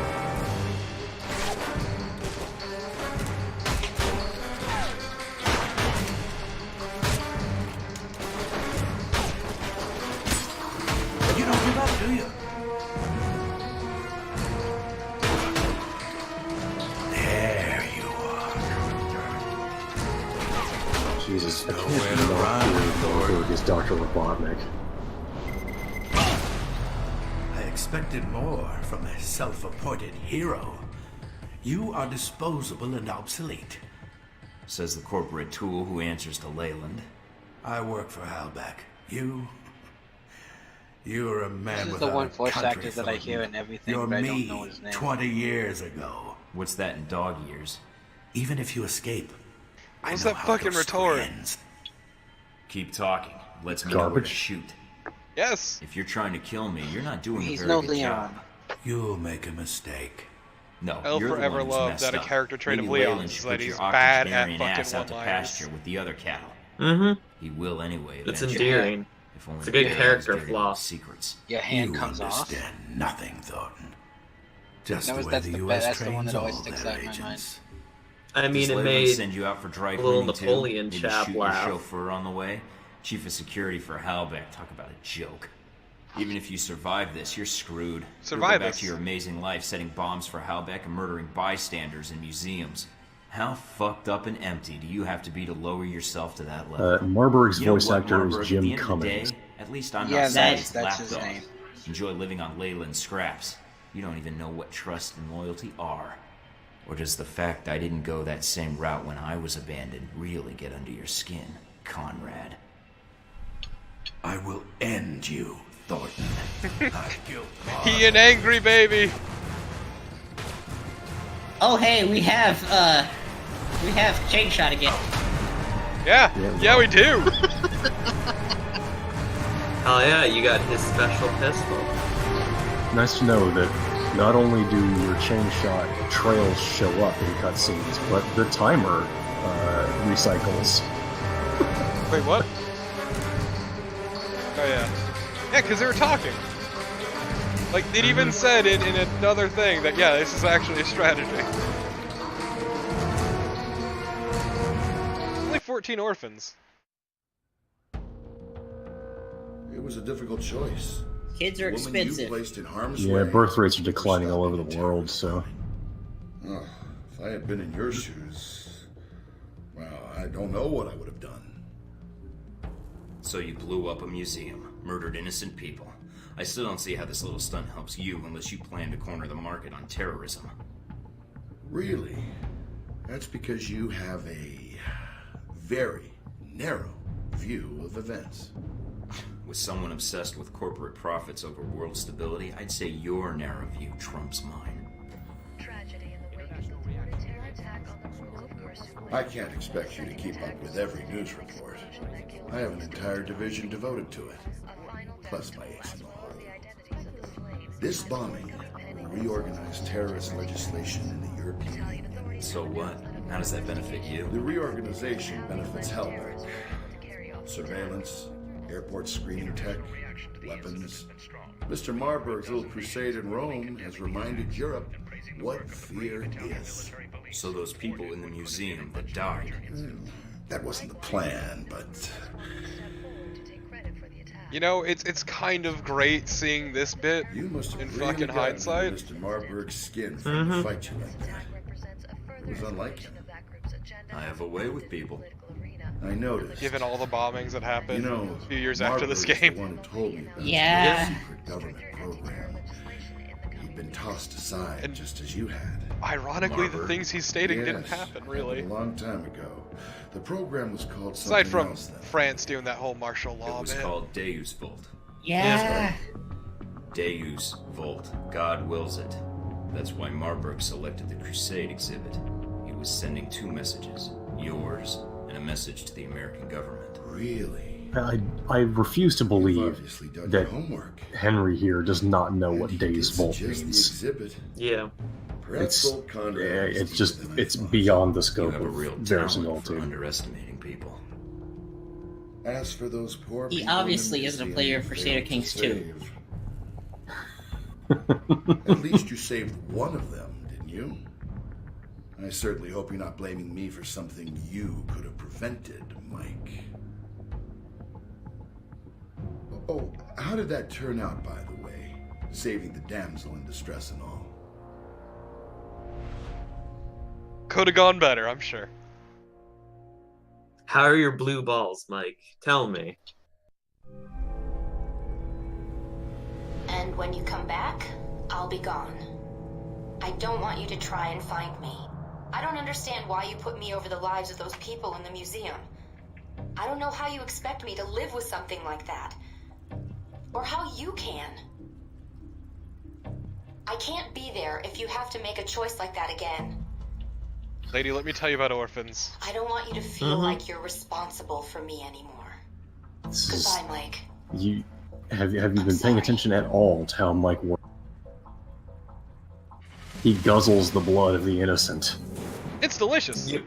You don't give up, do you? There you are. Jesus, I Nowhere can't to not run, Lord. believe is Dr. Robotnik. I expected more from a self-appointed hero. You are disposable and obsolete. Says the corporate tool who answers to Leyland. I work for Halbeck. You're a man This is without the one a voice country actor that I thought. hear in everything, You're but I me don't know his name. 20 years ago. What's that in dog years? Even if you escape, What's know that how fucking your story retort? ends. Keep talking. Let's me know where to Garbage. shoot. Yes. If you're trying to kill me, you're not doing He's a very no good Leon. job. You'll make a mistake. No, I'll you're forever the one who's love messed that a up. character trait Maybe of Leon's Leyland is should that put he's your bad at octogenarian fucking ass out to one-liners. pasture with the other cattle. Mm-hmm. He will anyway. It's eventually. endearing. If only It's a good he has character dirty flaw. little secrets. Your hand You comes off. understand nothing, Thornton. Just That the was- way that's the the U.S. that's the one trains that always all sticks their out in my mind. agents. I mean, Does it Leyland made send you out for dry a little cleaning too? Napoleon Maybe chap shoot laugh. your chauffeur on the way? Chief of security for Halbeck. Talk about a joke. Even if you survive this, you're screwed. Survive You'll go back this. to your amazing life setting bombs for Halbeck and murdering bystanders in museums. How fucked up and empty do you have to be to lower yourself to that level? Marburg's You know voice what, actor Marburg, is Jim at the end of the Cummings. day, at least I'm Yeah, not that's Sally's his lapdog. name. Enjoy living on Leyland scraps. You don't even know what trust and loyalty are. Or does the fact I didn't go that same route when I was abandoned really get under your skin, Conrad? I will end you, Thornton. He an angry baby. Oh hey, we have Chain Shot again. Yeah, we do. Oh yeah, you got his special pistol. Nice to know that not only do your chain shot trails show up in cutscenes, but the timer recycles. Wait, what? Oh yeah. Yeah, because they were talking. Like, it even said in another thing that, yeah, this is actually a strategy. Only 14 orphans. It was a difficult choice. Kids are The woman expensive. You placed in harm's Yeah, way birth rates are or declining all over stopping the a world, terrorist so... bombing. If I had been in your shoes, well, I don't know what I would have done. So you blew up a museum, murdered innocent people. I still don't see how this little stunt helps you unless you plan to corner the market on terrorism. Really? That's because you have a very narrow view of events. With someone obsessed with corporate profits over world stability, I'd say your narrow view trumps mine. I can't expect you to keep up with every news report. I have an entire division devoted to it, plus my ace in the hole. This bombing will reorganize terrorist legislation in the European Union. So what? How does that benefit you? The reorganization benefits Halbeck. Surveillance, airport screening tech, weapons. Mr. Marburg's little crusade in Rome has reminded Europe what fear is. So those people in the museum that died. That wasn't the plan, but... You know, it's kind of great seeing this bit You must have in really fucking gotten hindsight. under Mr. Marburg's skin for him to fight you like that. It was unlike him. I have a way with people. I noticed. Given all the bombings that happened You know, a few years after this Marburg's game. the one who told me about Yeah. the secret government program. He'd been tossed aside just as you had. Ironically, the Marburg. things he's stating didn't Yes, happen, really. happened a long time ago. The program was called something Aside from else then. France doing that whole martial It law was bit. called Deus Volt. Yeah. Deus Volt. God wills it. That's why Marburg selected the Crusade exhibit. He was sending two messages. Yours, and a message to the American government. Really? I refuse to You've believe obviously done that your homework. Henry here does not know And what he Days did Volt suggest the means. exhibit. Yeah. Perhaps It's Bolt Conrad was it's deeper just than I it's thought. beyond the You scope have a of real talent verisimilitude. for underestimating people. As for those poor He people in the obviously isn't a museum player you for failed Crusader to Kings 2. save. At least you saved one of them, didn't you? I certainly hope you're not blaming me for something you could have prevented, Mike. Oh, how did that turn out, by the way? Saving the damsel in distress and all. Could have gone better, I'm sure. How are your blue balls, Mike? Tell me. And when you come back, I'll be gone. I don't want you to try and find me. I don't understand why you put me over the lives of those people in the museum. I don't know how you expect me to live with something like that. Or how you can. I can't be there if you have to make a choice like that again. Lady, let me tell you about orphans. I don't want you to feel like you're responsible for me anymore. Goodbye, Mike. Have you been paying attention at all to how Mike works? He guzzles the blood of the innocent. It's delicious. Yep.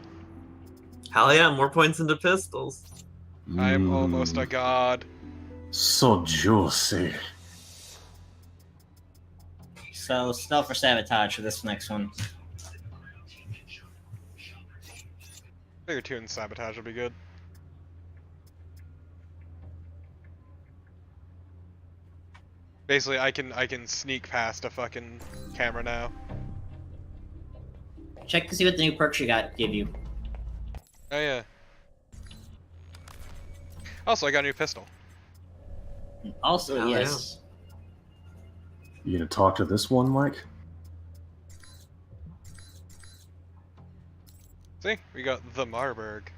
Hell yeah, more points into pistols. I'm almost a god. So juicy. So, stealth or sabotage for this next one. Figure 2 and sabotage would be good. Basically, I can sneak past a fucking camera now. Check to see what the new perks you got give you. Oh yeah. Also, I got a new pistol. Also, Oh, yes. You gonna talk to this one, Mike? See, we got the Marburg.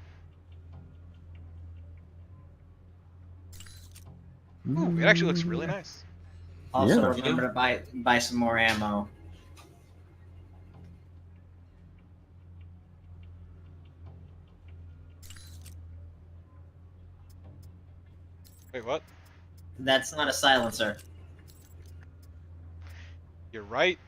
Ooh, it actually looks really nice. Also, Yeah. remember to buy some more ammo. Wait, what? That's not a silencer. You're right.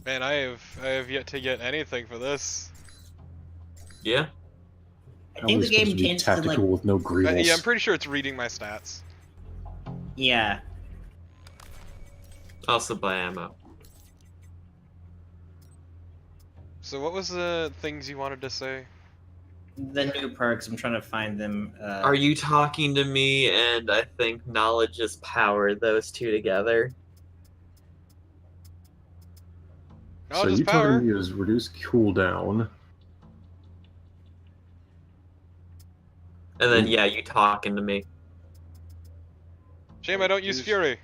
Man, I have yet to get anything for this. Yeah. I think the game tends to like. Tactical with no greebles. Yeah, I'm pretty sure it's reading my stats. Yeah. Also buy ammo. So what was the things you wanted to say? The new perks, I'm trying to find them. Are you talking to me? And I think knowledge is power, those two together. So Knowledge is you power. told me is reduced cooldown. And then, yeah, you talking to me. Shame I don't use Fury.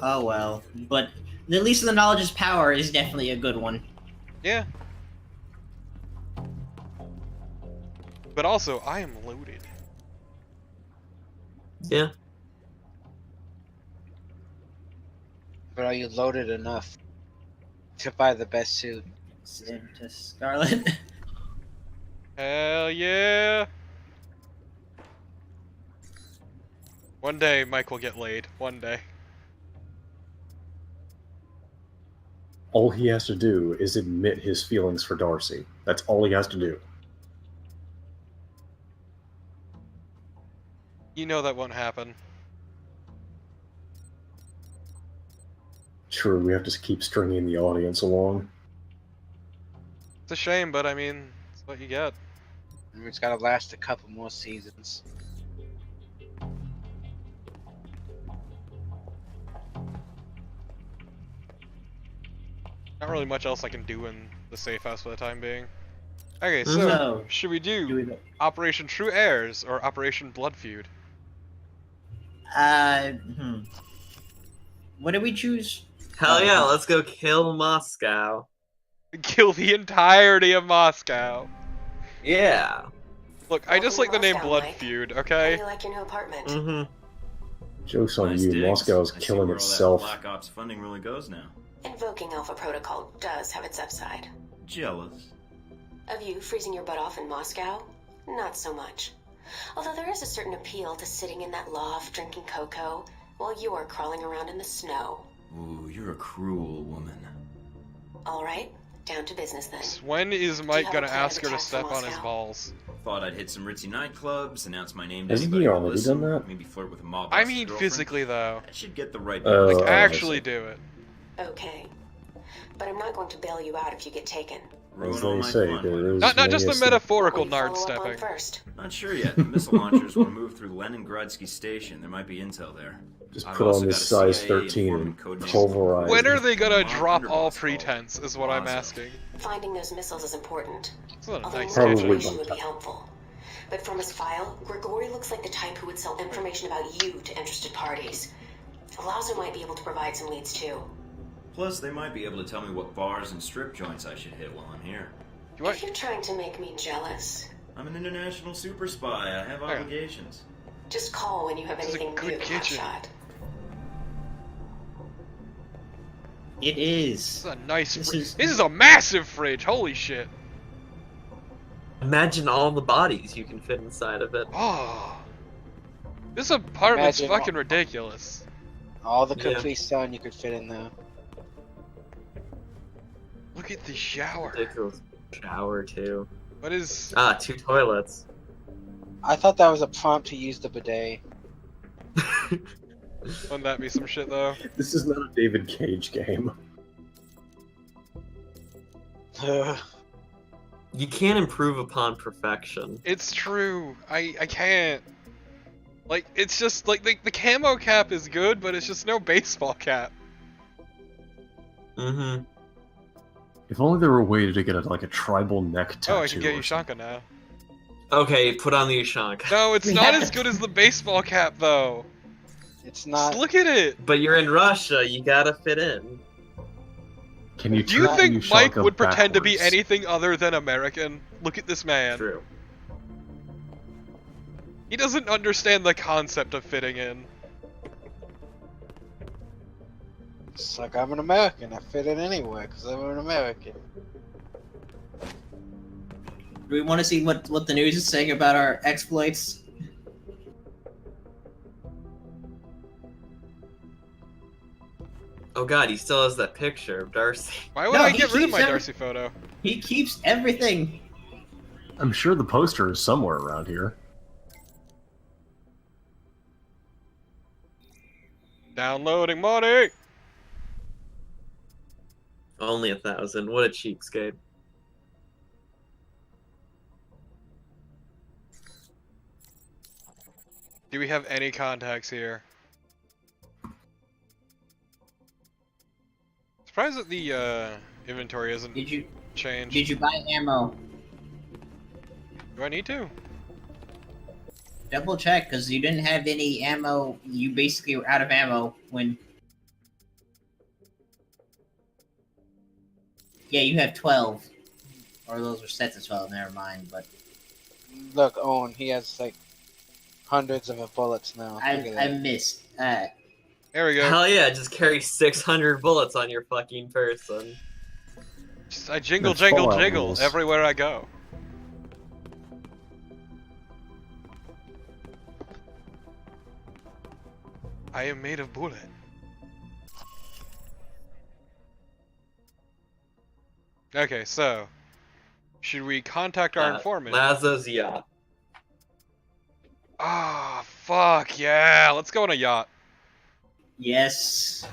Oh well. But at least the knowledge is power is definitely a good one. Yeah. But also, I am loaded. Yeah. But are you loaded enough to buy the best suit? Santa Scarlet. Hell yeah! One day, Mike will get laid. One day. All he has to do is admit his feelings for Darcy. That's all he has to do. You know that won't happen. True, we have to keep stringing the audience along. It's a shame, but I mean, it's what you get. It's gotta last a couple more seasons. Not really much else I can do in the safe house for the time being. Okay, so So, should we do Operation True Heirs or Operation Blood Feud? What did we choose? Hell yeah, let's go kill Moscow. Kill the entirety of Moscow. Yeah. Look, I just like the name Moscow, Blood Mike. Feud, How okay? do you like your new apartment? Mm-hmm. Joke's on Nice you, digs. Moscow's I see killing where all that itself. Black Ops funding really goes now. Invoking Alpha Protocol does have its upside. Jealous. Of you freezing your butt off in Moscow? Not so much. Although there is a certain appeal to sitting in that loft drinking cocoa while you are crawling around in the snow. Ooh, you're a cruel woman. Alright, down to business then. When is Do you Mike have gonna a plan of ask her to attack for step on his Moscow? balls? Thought I'd hit some ritzy nightclubs, announce my name to Hasn't anybody he who already listen, done that? maybe flirt with a mob I boss's mean girlfriend. physically, though. That should get the right Oh, Like, I actually see. do it. Okay. But I'm not going to bail you out if you get taken. Ruin As all they my say, fun, there why is Not many just a the sin. metaphorical What do you nard follow up on stepping. first? Not sure yet. The missile launchers want to move through Leningradsky Station. There might be intel there. Just I've put also on this got a size CIA 13 informant and code name. pulverize When are it. they gonna Our drop all underboss pretense, called is what I'm Lazo. asking. Finding those missiles is important. It's not a Although nice more Probably information handshake. would be helpful. but from his file, Grigori looks like the type who would sell information about you to interested parties. Alauzo might be able to provide some leads too. Plus, they might be able to tell me what bars and strip joints I should hit while I'm here. If you're trying to make me jealous, I'm an international super spy. I have obligations. just call when you have anything new, kitchen. Hotshot. It is. This is a nice fridge. This is a massive fridge. Holy shit. Imagine all the bodies you can fit inside of it. Oh. This apartment's Imagine fucking ridiculous. All the Capri Sun you could fit in there. Look at the shower. Ridiculous shower too. What is... 2 toilets. I thought that was a prompt to use the bidet. Wouldn't that be some shit though? This is not a David Cage game. You can't improve upon perfection. It's true. I can't. Like, it's just, like, the camo cap is good, but it's just no baseball cap. Mm-hmm. If only there were a way to get like a tribal neck tattoo. Oh, I can get or Ushanka now. Okay, put on the Ushanka. No, it's not as good as the baseball cap, though. It's not. Just look at it. But you're in Russia, you gotta fit in. Can you Do you think Ushanka Mike would pretend to be backwards? anything other than American? Look at this man. True. He doesn't understand the concept of fitting in. It's like I'm an American. I fit in anywhere because I'm an American. Do we want to see what the news is saying about our exploits? Oh god, he still has that picture of Darcy. Why would No, I he get rid of keeps my every- Darcy photo? He keeps everything. I'm sure the poster is somewhere around here. Downloading money! Only 1,000. What a cheapskate. Do we have any contacts here? Surprised that the inventory isn't changed. Did you buy ammo? Do I need to? Double check, because you didn't have any ammo. You basically were out of ammo when... Yeah, you have 12. Or those were sets of 12, never mind, but... Look, Owen, he has like hundreds of bullets now. Look at I that. missed. There we go. Hell yeah, just carry 600 bullets on your fucking person. I jingle, That's jingle, Fallout jingle rules. everywhere I go. I am made of bullet. Okay, so should we contact our informant? Lazo's yacht. Ah, fuck yeah! Let's go on a yacht. Yes.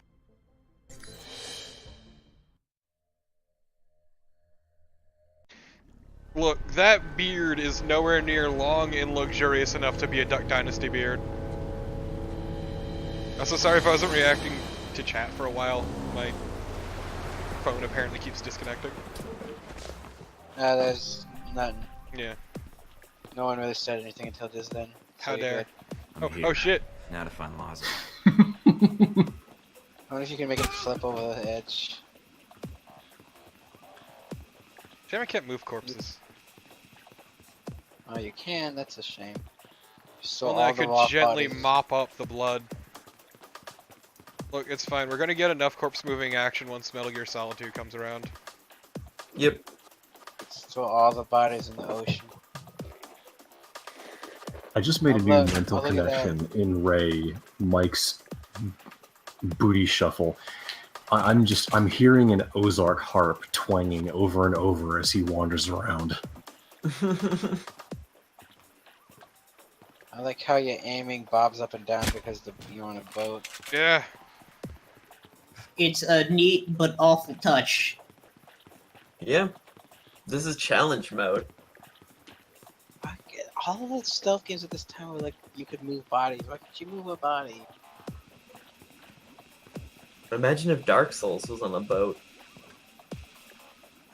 Look, that beard is nowhere near long and luxurious enough to be a Duck Dynasty beard. I'm so sorry if I wasn't reacting to chat for a while. My phone apparently keeps disconnecting. There's nothing. Yeah. No one really said anything until just then. How you're dare. good. Oh shit. Now to find Lazo. I wonder if you can make it flip over the edge. Shame I can't move corpses. Oh, you can? That's a shame. So Only I all the could raw gently bodies. mop up the blood. Look, it's fine. We're gonna get enough corpse moving action once Metal Gear Solid 2 comes around. Yep. So all the bodies in the ocean. I just made a new mental look at that. connection in Ray, Mike's booty shuffle. I'm hearing an Ozark harp twanging over and over as he wanders around. I like how you're aiming bobs up and down because you're on a boat. Yeah. It's a neat but awful touch. Yeah. This is challenge mode. All of the stealth games at this time were like you could move bodies. Why can't you move a body? Imagine if Dark Souls was on a boat.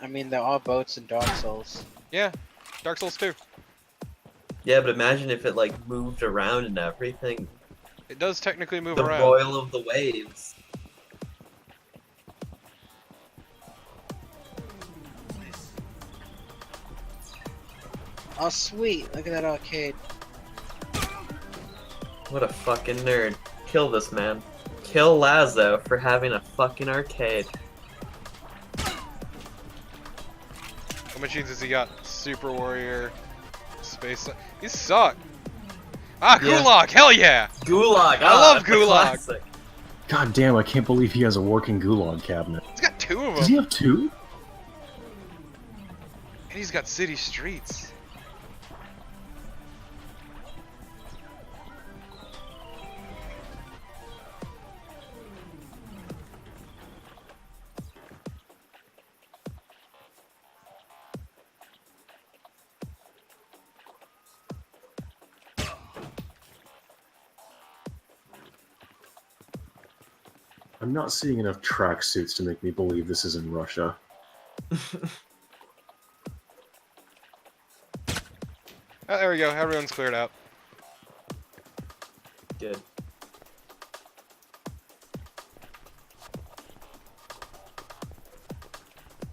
I mean, there are boats in Dark Souls. Yeah. Dark Souls 2. Yeah, but imagine if it like moved around and everything. It does technically move The around. roil of the waves. Oh, sweet. Look at that arcade. What a fucking nerd. Kill this man. Kill Lazo for having a fucking arcade. What machines has he got? Super Warrior, Space. These suck. Ah, Yeah. Gulag! Hell yeah! Gulag! I love the Gulag! classic. God damn, I can't believe he has a working gulag cabinet. He's got 2 of them. Does he have 2? And he's got city streets. I'm not seeing enough tracksuits to make me believe this is in Russia. Oh, there we go. Everyone's cleared out. Good.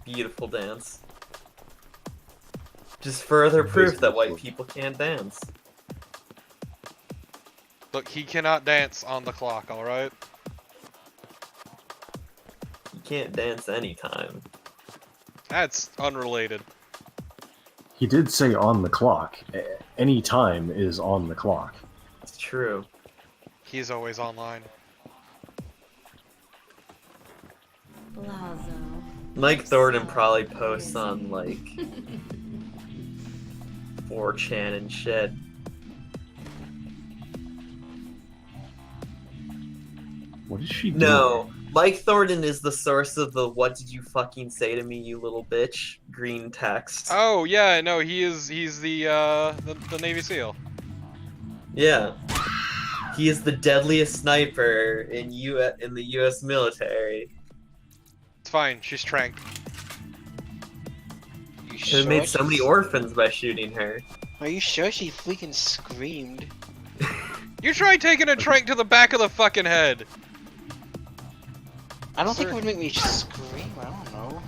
Beautiful dance. Just further proof that white people can't dance. Look, he cannot dance on the clock, alright? You can't dance anytime. That's unrelated. He did say on the clock. Any time is on the clock. It's true. He's always online. Lazo. Mike Thornton probably posts on, like, 4chan and shit. What is she doing? No, Mike Thornton is the source of the "What did you fucking say to me, you little bitch?" green text. Oh yeah, no, he's the Navy SEAL. Yeah, he is the deadliest sniper in the U.S. military. It's fine, she's tranked. You Could have made so many orphans by shooting her. Are you sure she freaking screamed? You try taking a trank to the back of the fucking head. I don't think it would make me scream. I don't know.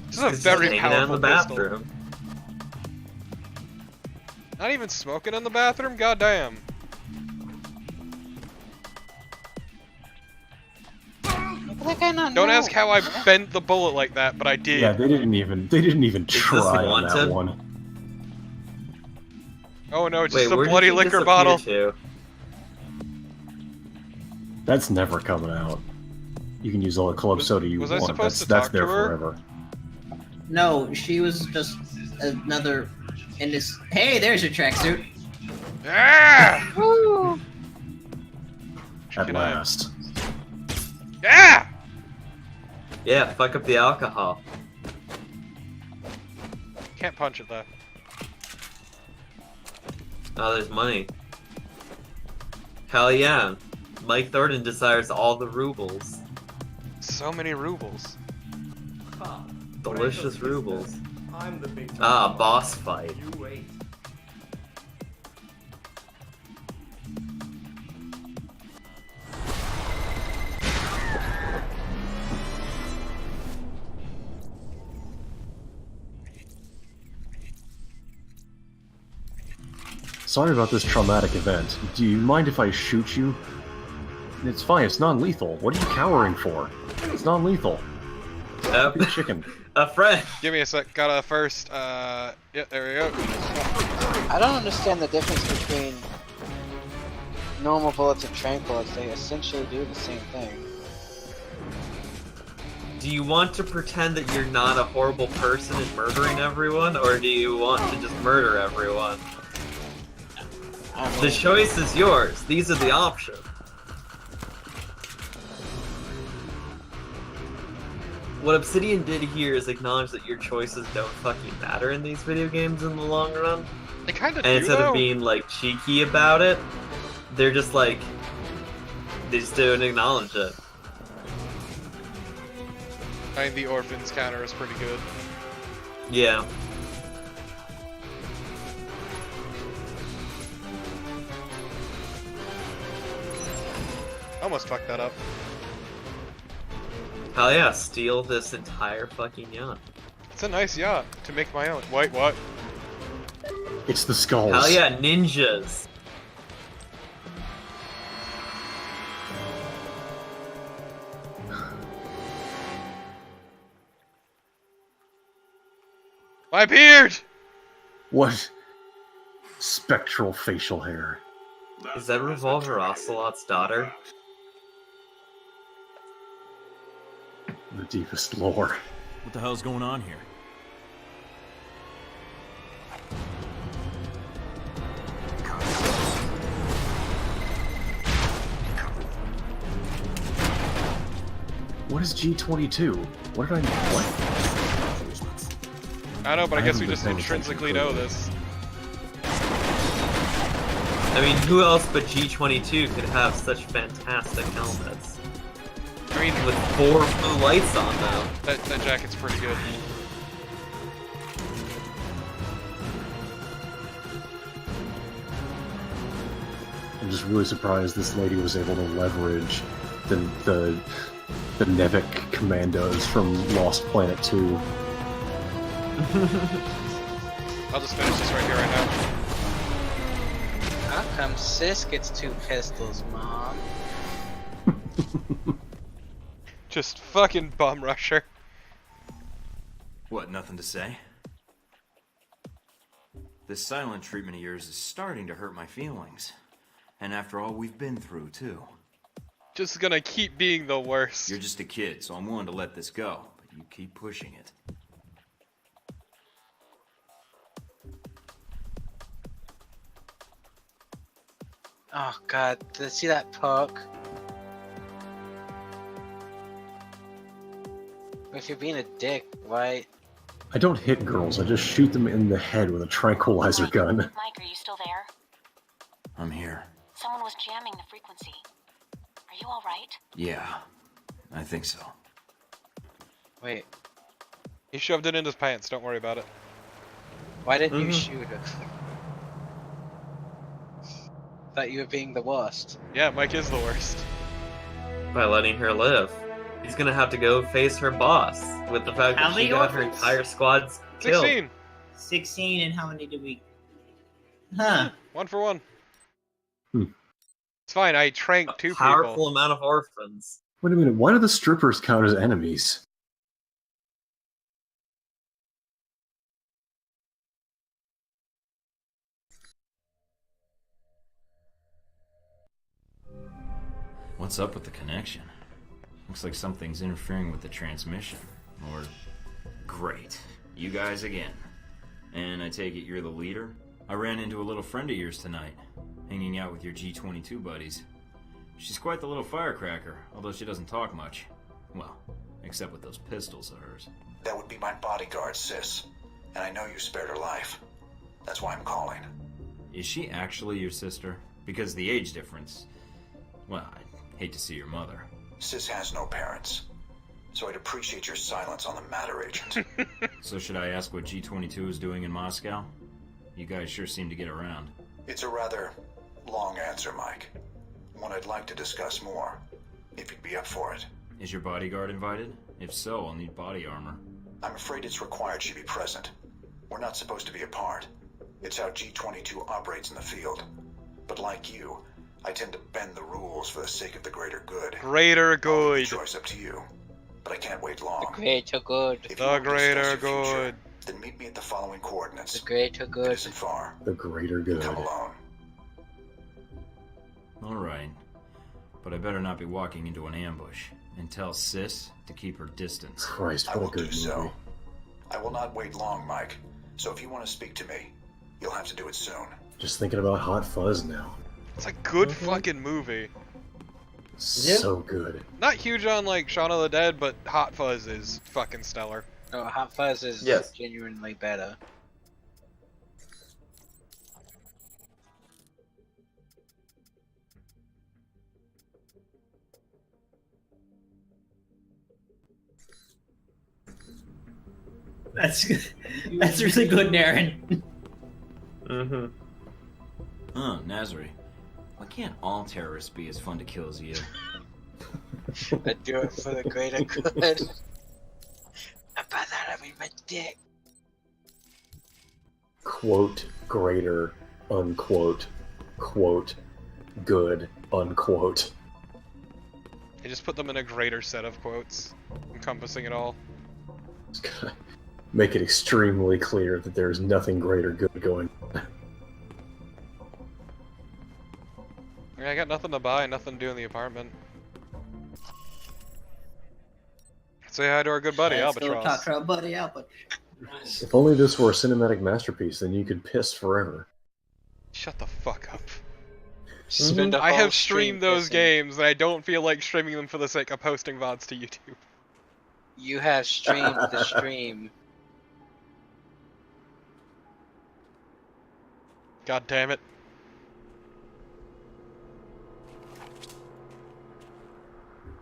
This is a very powerful in the pistol. bathroom. Not even smoking in the bathroom? Goddamn. That guy not Don't know. ask how I bent the bullet like that, but I did. Yeah, they didn't even try on that wanted? one. Oh no, it's Wait, just a where did bloody he liquor disappear bottle. to? That's never coming out. You can use all the club soda you was I want. supposed to That's talk there to her? forever. No, she was just another in this. Hey, there's your tracksuit. Ah! Woo! At last. Ah! Yeah, fuck up the alcohol. Can't punch it though. Oh, there's money. Hell yeah. Mike Thornton desires all the rubles. So many rubles. Delicious rubles. I'm the big Ah, boss fight. You wait. Sorry about this traumatic event. Do you mind if I shoot you? It's fine, it's non-lethal. What are you cowering for? It's non-lethal. Big chicken. A friend. Give me a sec. Got a first. Yeah, there we go. I don't understand the difference between normal bullets and trank bullets. They essentially do the same thing. Do you want to pretend that you're not a horrible person and murdering everyone, or do you want to just murder everyone? The choice is yours. These are the options. What Obsidian did here is acknowledge that your choices don't fucking matter in these video games in the long run. They kind of And do, instead though. of being like cheeky about it, they're just like, they just don't acknowledge it. I think the orphans counter is pretty good. Yeah. Almost fucked that up. Hell yeah, steal this entire fucking yacht. It's a nice yacht to make my own. Wait, what? It's the skulls. Hell yeah, ninjas. My beard! What spectral facial hair? Is that Revolver Ocelot's daughter? The deepest lore. What the hell's going on here? What is G22? What did I... What? I don't know, but I guess we haven't just been paying intrinsically attention know this. I mean, who else but G22 could have such fantastic helmets? I mean, with 4 blue lights on them. That jacket's pretty good. I'm just really surprised this lady was able to leverage the Nevik commandos from Lost Planet 2. I'll just finish this right here, right now. How come Sis gets 2 pistols, Mom? Just fucking bum rusher. What, nothing to say? This silent treatment of yours is starting to hurt my feelings. And after all we've been through, too. Just gonna keep being the worst. You're just a kid, so I'm willing to let this go. But you keep pushing it. Oh god, did I see that poke? If you're being a dick, why? I don't hit girls, I just shoot them in the head with a tranquilizer gun. Mike, are you still there? I'm here. Someone was jamming the frequency. Are you alright? Yeah, I think so. Wait, He shoved it in his pants, don't worry about it. why didn't you shoot him? Thought you were being the worst. Yeah, Mike is the worst. By letting her live. He's gonna have to go face her boss with the fact How that many she got her orphans? entire squad killed. 16! 16, and how many did we... Huh. 1 for 1. Hmm. It's fine, I tranked 2 Powerful people. amount of orphans. Wait a minute, why do the strippers count as enemies? What's up with the connection? Looks like something's interfering with the transmission. Or... Great. You guys again. And I take it you're the leader? I ran into a little friend of yours tonight, hanging out with your G22 buddies. She's quite the little firecracker, although she doesn't talk much. Well, except with those pistols of hers. That would be my bodyguard, Sis. And I know you spared her life. That's why I'm calling. Is she actually your sister? Because the age difference... Well, I'd hate to see your mother. Sis has no parents. So I'd appreciate your silence on the matter, Agent. So should I ask what G22 is doing in Moscow? You guys sure seem to get around. It's a rather long answer, Mike. One I'd like to discuss more, if you'd be up for it. Is your bodyguard invited? If so, I'll need body armor. I'm afraid it's required she be present. We're not supposed to be apart. It's how G22 operates in the field. But like you, I tend to bend the rules for the sake of the greater good. Greater I'll leave good. the choice up to you. But I can't wait long. The greater good. If you The want to discuss greater your future, good. then meet me at the following coordinates. The greater It good. isn't far. The greater good. Come alone. Alright. But I better not be walking into an ambush. And tell Sis to keep her distance. Christ, I what a will good do movie. so. I will not wait long, Mike. So if you want to speak to me, you'll have to do it soon. Just thinking about Hot Fuzz now. It's a good fucking movie. So good. Not huge on like Shaun of the Dead, but Hot Fuzz is fucking stellar. Oh, Hot Fuzz is Yes. genuinely better. That's really good, Naren. Mm-hmm. Huh, Nazari. Why can't all terrorists be as fun to kill as you? I do it for the greater good. And by that I mean my dick. Quote, greater, unquote, quote, good, unquote. I just put them in a greater set of quotes, encompassing it all. Just gotta make it extremely clear that there's nothing greater good going on. Yeah, I got nothing to buy, nothing to do in the apartment. Say hi to our good buddy, Let's go Albatross. talk to our buddy Albatross. If only this were a cinematic masterpiece, then you could piss forever. Shut the fuck up. Spend a I whole have stream streamed those pissing. games, and I don't feel like streaming them for the sake of posting VODs to YouTube. You have streamed the stream. God damn it.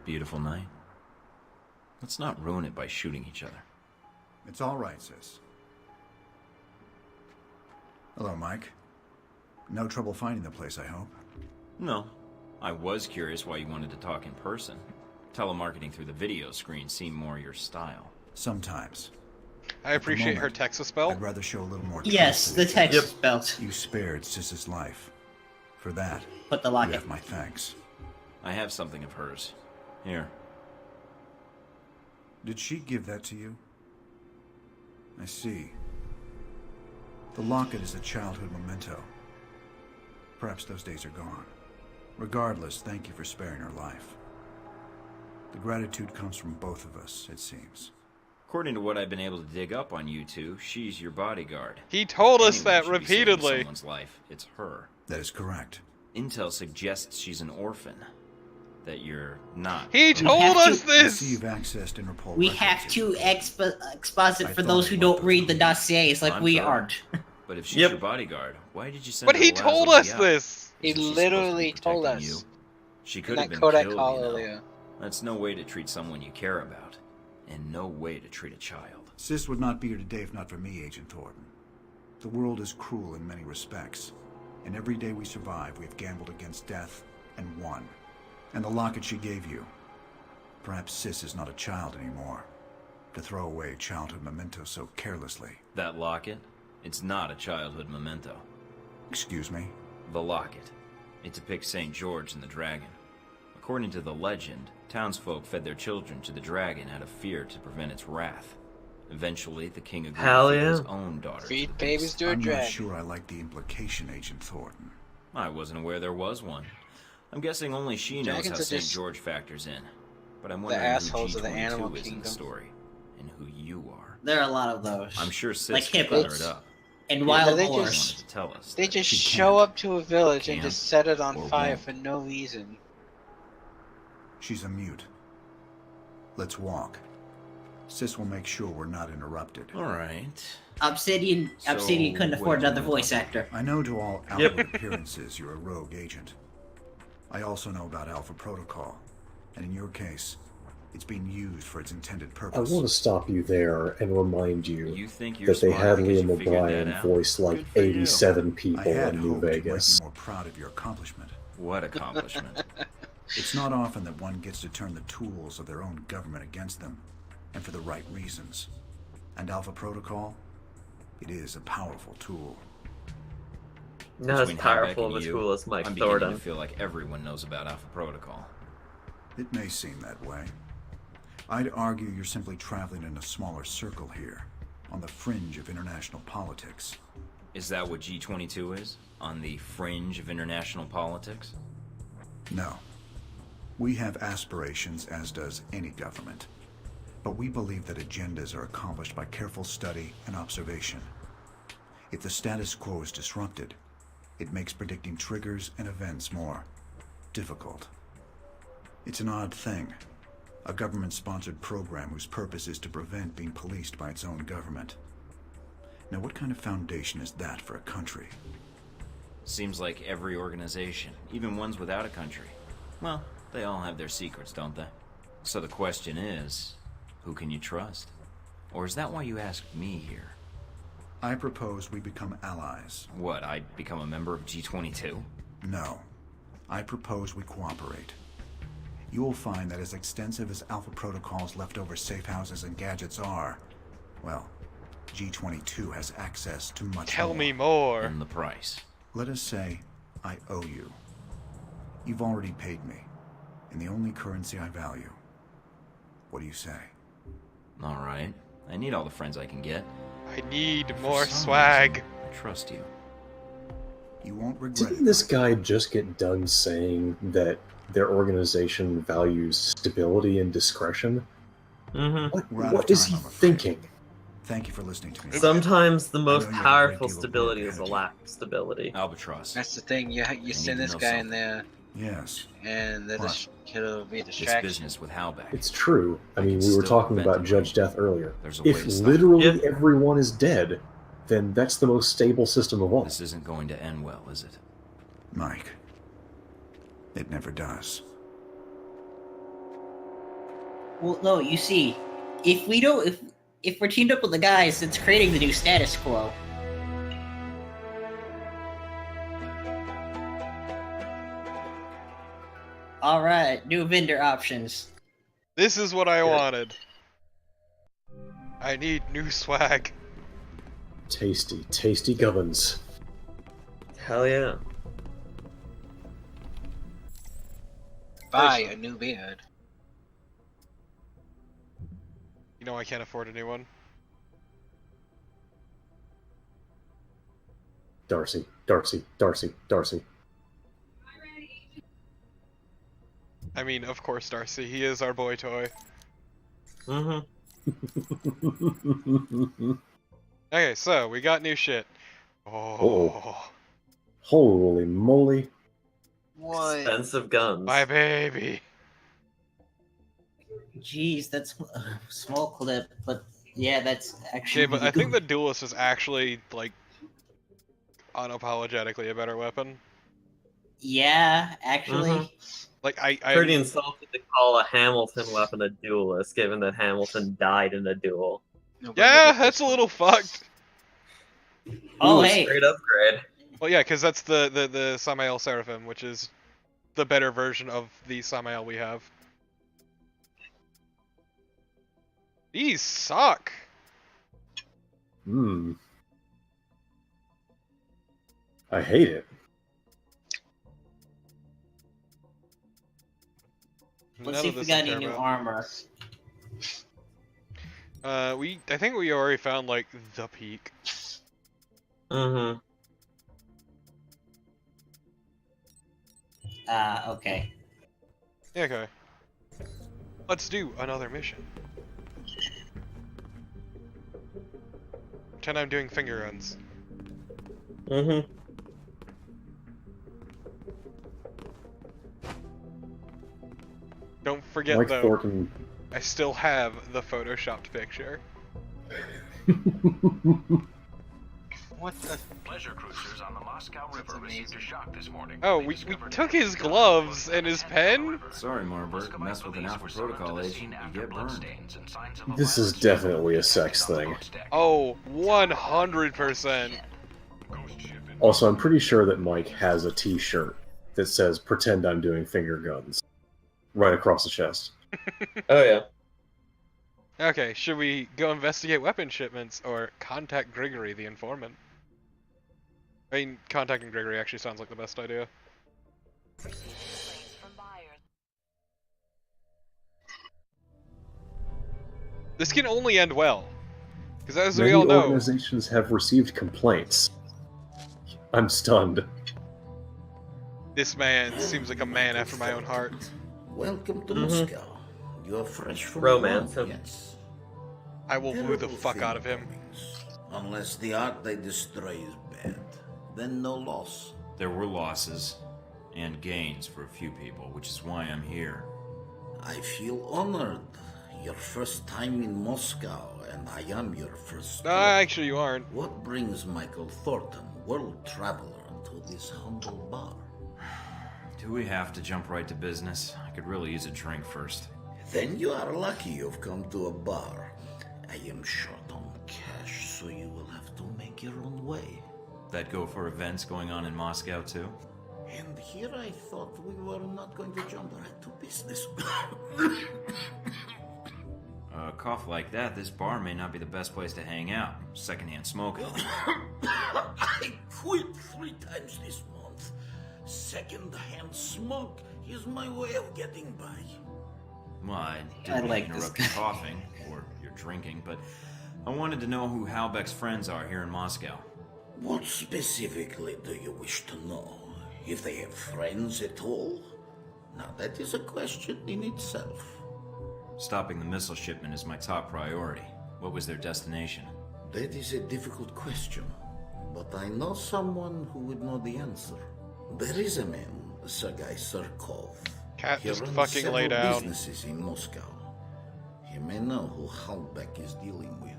Beautiful night. Let's not ruin it by shooting each other. It's all right, sis. Hello, Mike. No trouble finding the place, I hope. No. I was curious why you wanted to talk in person. Telemarketing through the video screen seemed more your style. Sometimes. I appreciate her Texas spell. I'd rather show a little more Yes, trust the in each other. Texas belt. You spared Sis's life. For that, Put the you locket. have my thanks. I have something of hers. Here. Did she give that to you? I see. The locket is a childhood memento. Perhaps those days are gone. Regardless, thank you for sparing her life. The gratitude comes from both of us, it seems. According to what I've been able to dig up on you two, she's your bodyguard. He told us Anyone that should be saving repeatedly. Someone's life. It's her. That is correct. Intel suggests she's an orphan. That you're not. He told us I see this! you've accessed Interpol We records. have to exposit I for thought those I who went don't through read the them. dossiers like I'm we thorough. aren't. But if she's Yep. your bodyguard, why did you send But her he to told Lazo us Diab? this! He Isn't she supposed to be literally told protecting us. you? She In could that have been Kodak killed, call you know. earlier. That's no way to treat someone you care about. And no way to treat a child. Sis would not be here today if not for me, Agent Thornton. The world is cruel in many respects, and every day we survive, we've gambled against death and won. And the locket she gave you. Perhaps Sis is not a child anymore. To throw away childhood mementos so carelessly. That locket? It's not a childhood memento. Excuse me? The locket. It depicts St. George and the dragon. According to the legend, townsfolk fed their children to the dragon out of fear to prevent its wrath. Eventually, the king agreed Hell to feed his yeah. own daughter. Feed babies to a I'm not dragon. sure I like the implication, Agent Thornton. I wasn't aware there was one. I'm guessing only she knows Dragons how are St. just George factors in. But I'm the wondering assholes who of the G22 animal is in kingdom. the story, and who you are. There are a lot of those. I'm sure Sis Like can clear hippos. it up. And Yeah, wild they boars. just- wanted to tell us They that just she show can't. up to a village and Can't just set it on or fire won't. for no reason. She's a mute. Let's walk. Sis will make sure we're not interrupted. All right. Obsidian couldn't afford what do you another want voice to talk actor. I know to all Yep. outward appearances you're a rogue agent. I also know about Alpha Protocol, and in your case, it's being used for its intended I purpose. want to stop you there and remind You you think you're that they smart had because Liam you figured that O'Brien out? voice like Good for you. 87 I people had in New hoped you might be Vegas. more proud of your accomplishment. What accomplishment? It's not often that one gets to turn the tools of their own government against them, and for the right reasons. And Alpha Protocol, it is a powerful tool. Not as Between Habeck powerful of and a you, tool as Mike I'm beginning to Thornton. feel like everyone knows about Alpha Protocol. It may seem that way. I'd argue you're simply traveling in a smaller circle here, on the fringe of international politics. Is that what G22 is? On the fringe of international politics? No. We have aspirations, as does any government. But we believe that agendas are accomplished by careful study and observation. If the status quo is disrupted, it makes predicting triggers and events more difficult. It's an odd thing. A government-sponsored program whose purpose is to prevent being policed by its own government. Now, what kind of foundation is that for a country? Seems like every organization, even ones without a country. Well, they all have their secrets, don't they? So the question is, who can you trust? Or is that why you asked me here? I propose we become allies. What, I'd become a member of G22? No. I propose we cooperate. You will find that as extensive as Alpha Protocol's leftover safe houses and gadgets are, well, G22 has access to much more. Tell me more. And the price. Let us say I owe you. You've already paid me, in the only currency I value. What do you say? All right. I need all the friends I can get. I need For more some swag. reason, I trust you. You won't regret Didn't this guy just get done saying that their organization values stability and discretion? Mm-hmm. What is he thinking? Thank you for listening to me. Sometimes the most I know you have a great powerful deal of stability work is a ahead of lack of stability. Albatross. That's the thing. You need send to this know guy in something. there, Yes. and he'll be a This distraction. business with Halbeck. It's true. I mean, can we were still talking prevent about it. Judge Death earlier. There's a way If to stop literally it. everyone is dead, then that's the most stable system of all. This isn't going to end well, is it? Mike, it never does. Well, no, you see, if we're teamed up with the guys that's creating the new status quo, all right, new vendor options. This is what I wanted. I need new swag. Tasty, tasty gubbins. Hell yeah. Buy a new beard. You know I can't afford a new one. Darcy, Darcy, Darcy, Darcy. I mean, of course, Darcy. He is our boy toy. Mm-hmm. Okay, so we got new shit. Oh, Holy moly. What? Expensive guns. my baby. Jeez, that's a small clip, but yeah, that's actually. Okay, but I think the Duelist is actually, like, unapologetically a better weapon. Yeah, actually. Like, I Pretty insulting to call a Hamilton weapon a duelist, given that Hamilton died in a duel. Yeah, that's a little fucked. Oh, Ooh, hey. straight upgrade. Well, yeah, because that's the Samael Seraphim, which is the better version of the Samael we have. These suck. I hate it. Let's None see of if we this got I any care new about. armor. I think we already found, like, the peak. Mm-hmm. Okay. Yeah, okay. Let's do another mission. Pretend I'm doing finger guns. Mm-hmm. Don't forget, Mike though, Thornton. I still have the photoshopped picture. What the? Pleasure cruisers on the Moscow River received a shock this morning. Oh, we took his gloves and his pen? Sorry, Marbert. Mess with an Alpha Protocol agent, you get burned. This is definitely a sex thing. Oh, 100%. Also, I'm pretty sure that Mike has a t-shirt that says, "Pretend I'm doing finger guns," right across the chest. Oh, yeah. Okay, should we go investigate weapon shipments or contact Grigory, the informant? I mean, contacting Grigory actually sounds like the best idea. This can only end well. Because as we Many all know... organizations have received complaints. I'm stunned. This man seems like a man after my own heart. Welcome to Moscow. You're fresh from Romance Rome, him. yes. I will woo the fuck out of him. Unless the art they destroy is bad, then no loss. There were losses and gains for a few people, which is why I'm here. I feel honored. Your first time in Moscow, and I am your first. No, actually you aren't. What brings Michael Thornton, world traveler, to this humble bar? Do we have to jump right to business? I could really use a drink first. Then you are lucky you've come to a bar. I am short on cash, so you will have to make your own way. That go for events going on in Moscow too? And here I thought we were not going to jump right to business. A cough like that, this bar may not be the best place to hang out. Secondhand smoking. I quit 3 times this month. Second-hand smoke is my way of getting by. Well, I didn't like interrupt this your coughing, or your drinking, but I wanted to know who Halbeck's friends are here in Moscow. What specifically do you wish to know? If they have friends at all? Now that is a question in itself. Stopping the missile shipment is my top priority. What was their destination? That is a difficult question, but I know someone who would know the answer. There is a man, Sergei Surkov. Cat He just runs fucking lay several down. businesses in Moscow. He may know who Halbeck is dealing with.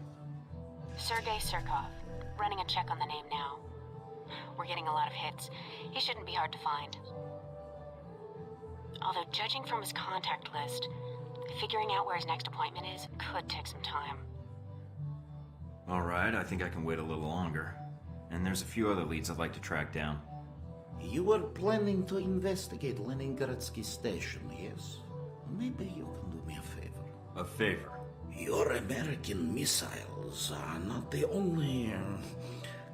Sergei Surkov. Running a check on the name now. We're getting a lot of hits. He shouldn't be hard to find. Although, judging from his contact list, figuring out where his next appointment is could take some time. Alright, I think I can wait a little longer. And there's a few other leads I'd like to track down. You were planning to investigate Leningradsky station, yes? Maybe you can do me a favor. A favor? Your American missiles are not the only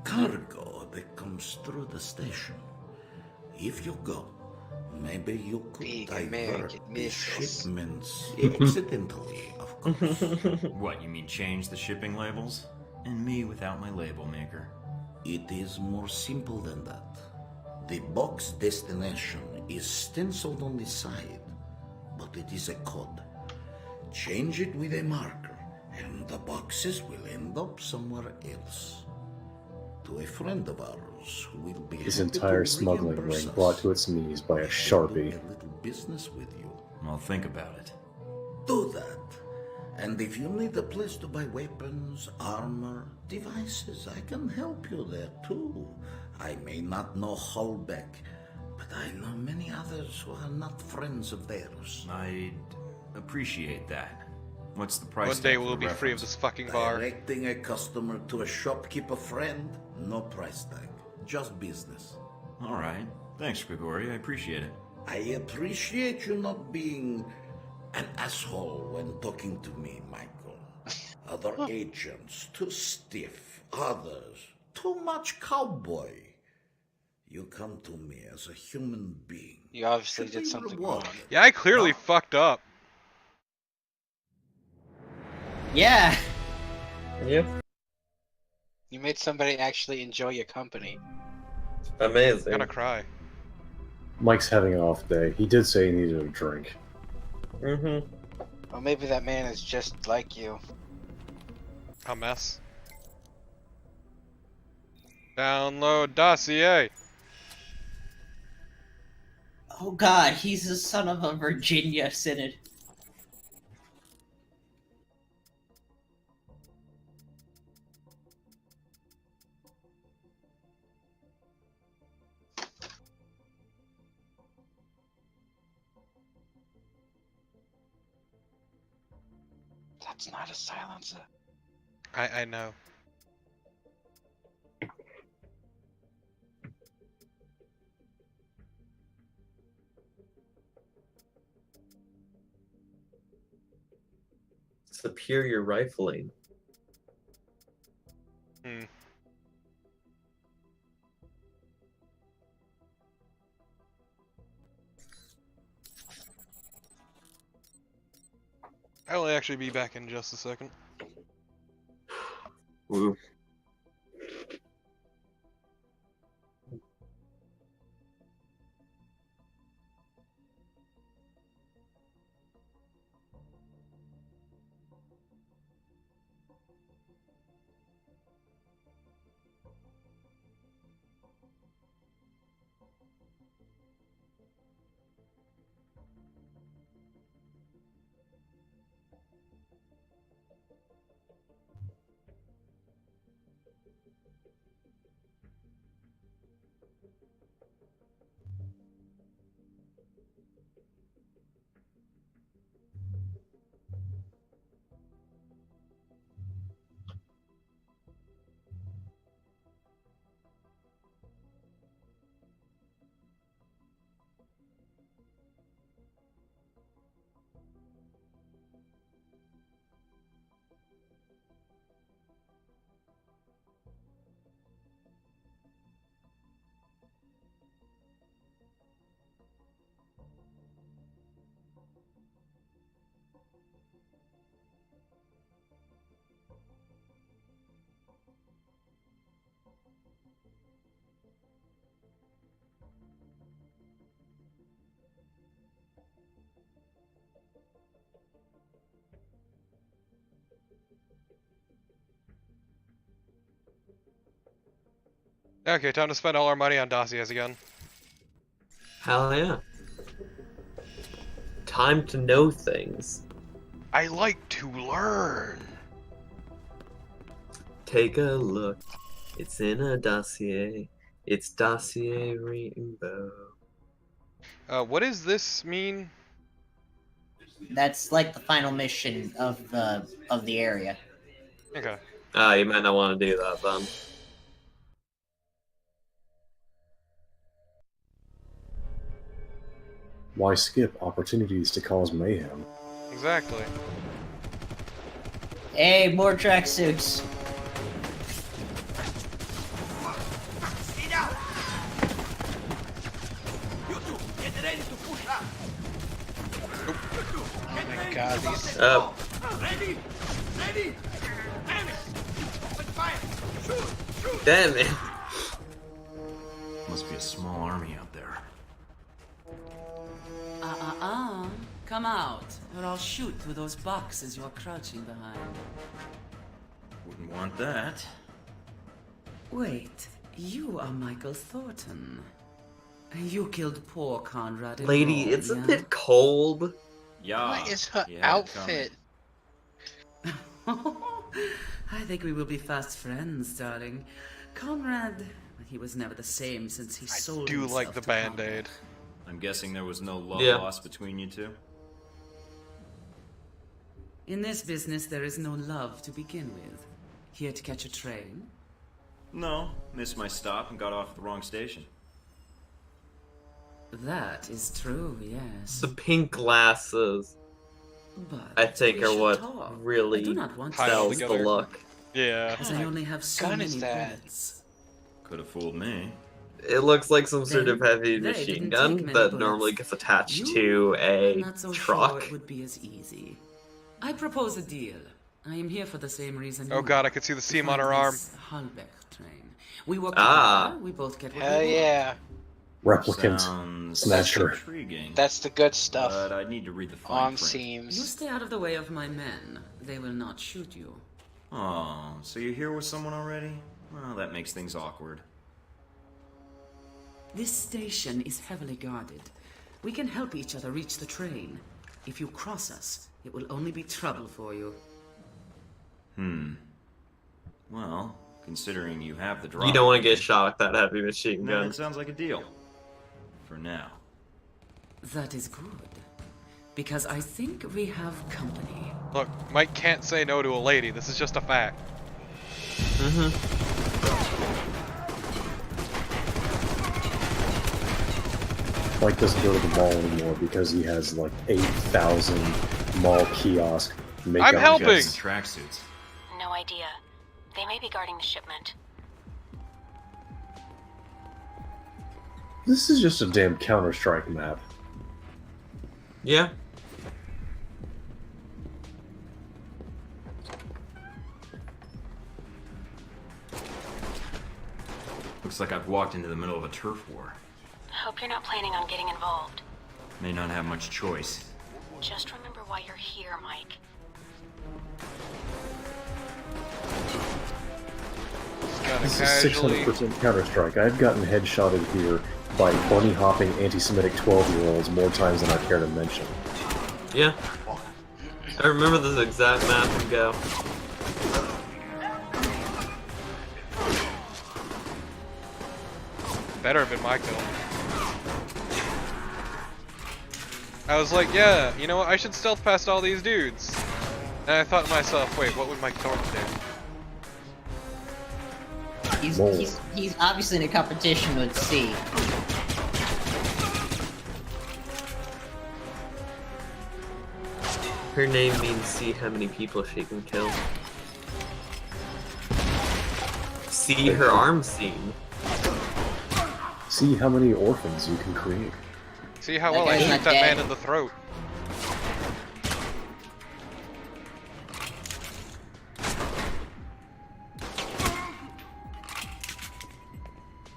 cargo that comes through the station. If you go, maybe you could Big divert American the missiles. shipments accidentally, of course. What, you mean change the shipping labels? And me without my label maker. It is more simple than that. The box destination is stenciled on the side, but it is a code. Change it with a marker, and the boxes will end up somewhere else. To a friend of ours who will be His happy to entire smuggling reimburse ring us. brought to its knees by a We Sharpie. will do a little business with you. I'll think about it. Do that. And if you need a place to buy weapons, armor, devices, I can help you there too. I may not know Holbeck, but I know many others who are not friends of theirs. I'd appreciate that. What's the price One day tag for we'll the be free of reference? this fucking bar. Directing a customer to a shopkeeper friend, no price tag, just business. Alright. Thanks, Grigori. I appreciate it. I appreciate you not being an asshole when talking to me, Michael. Other agents, too stiff. Others, too much cowboy. You come to me as a human being. You obviously Should did be something wrong. rewarded. Yeah, I clearly fucked up. Yeah. Yep. You made somebody actually enjoy your company. I'm Amazing. gonna cry. Mike's having an off day. He did say he needed a drink. Mm-hmm. Well, maybe that man is just like you. A mess. Download dossier. Oh god, he's the son of a Virginia Synod. That's not a silencer. I know. Superior rifling. Hmm. I'll actually be back in just a second. Ooh. Okay, time to spend all our money on dossiers again. Hell yeah. Time to know things. I like to learn. Take a look. It's in a dossier. It's dossier rainbow. What does this mean? That's like the final mission of the area. Okay. Ah, you might not want to do that then. Why skip opportunities to cause mayhem? Exactly. Hey, more tracksuits. Oh my god, these. Oh. Damn it. Must be a small army out there. Come out, or I'll shoot through those boxes you're crouching behind. Wouldn't want that. Wait, you are Michael Thornton. You killed poor Conrad. in Lady, Rome, it's a yeah? bit cold. Yeah. What is her Yeah, outfit? I think we will be fast friends, darling. Conrad, he was never the same since he sold Do himself like the to Band-Aid. I'm guessing there was no love Yeah. lost between you two? In this business, there is no love to begin with. Here to catch a train? No, missed my stop and got off at the wrong station. That is true, yes. The pink glasses. But I think we are should what talk. I really do not want to sells the together. look. Yeah. as I only have so gun many is that? bullets. Could have fooled me. It looks like some sort of heavy They machine didn't gun take many that bullets. normally gets attached You to a I'm not so truck. sure it would be as easy. I propose a deal. I am here for the same reason. Oh you god, are. I could see the To seam find on her arm. this Halbeck train. We work Ah. together. We both get what Hell we want. yeah. Replicant. Sounds Snatcher. intriguing. That's the good stuff. But I'd need to read the fine On print. You seams. stay out of the way of my men. They will not shoot you. Oh, so you're here with someone already? Well, that makes things awkward. This station is heavily guarded. We can help each other reach the train. If you cross us, it will only be trouble for you. Well, considering you have the drop. You don't want to get shot with that heavy machine then gun. it sounds like a deal. For now. That is good. Because I think we have company. Look, Mike can't say no to a lady. This is just a fact. Mike doesn't go to the mall anymore because he has like 8,000 mall kiosk makeup. I'm helping! Guys in tracksuits. No idea. They may be guarding the shipment. This is just a damn Counter-Strike map. Yeah. Looks like I've walked into the middle of a turf war. Hope you're not planning on getting involved. May not have much choice. Just remember why you're here, Mike. This is 600% Counter-Strike. I've gotten headshotted here by bunny-hopping anti-Semitic 12-year-olds more times than I care to mention. Yeah. I remember this exact map and go. Better have been my kill. I was like, yeah, you know what? I should stealth past all these dudes. And I thought to myself, wait, what would Mike Thornton do? He's obviously in a competition with C. Her name means see how many people she can kill. See her arm scene. See how many orphans you can create. See how That well I guy's shoot not that dead. man in the throat.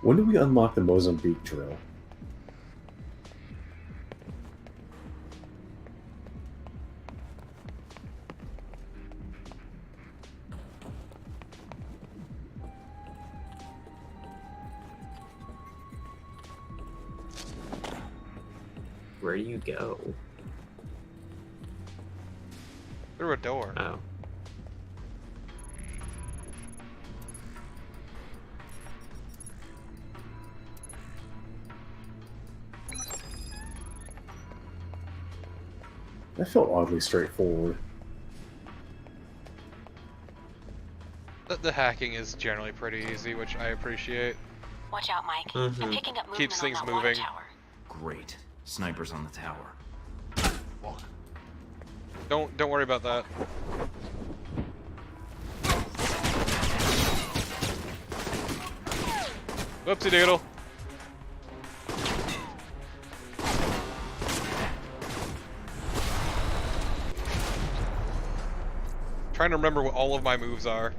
When do we unlock the Mozambique drill? Where do you go? Through a door. Oh. That felt oddly straightforward. The hacking is generally pretty easy, which I appreciate. Watch out, Mike. Mhm. I'm picking up movement Keeps on things that water moving. tower. Great. Snipers on the tower. Don't worry about that. Whoopsie doodle. Trying to remember what all of my moves are.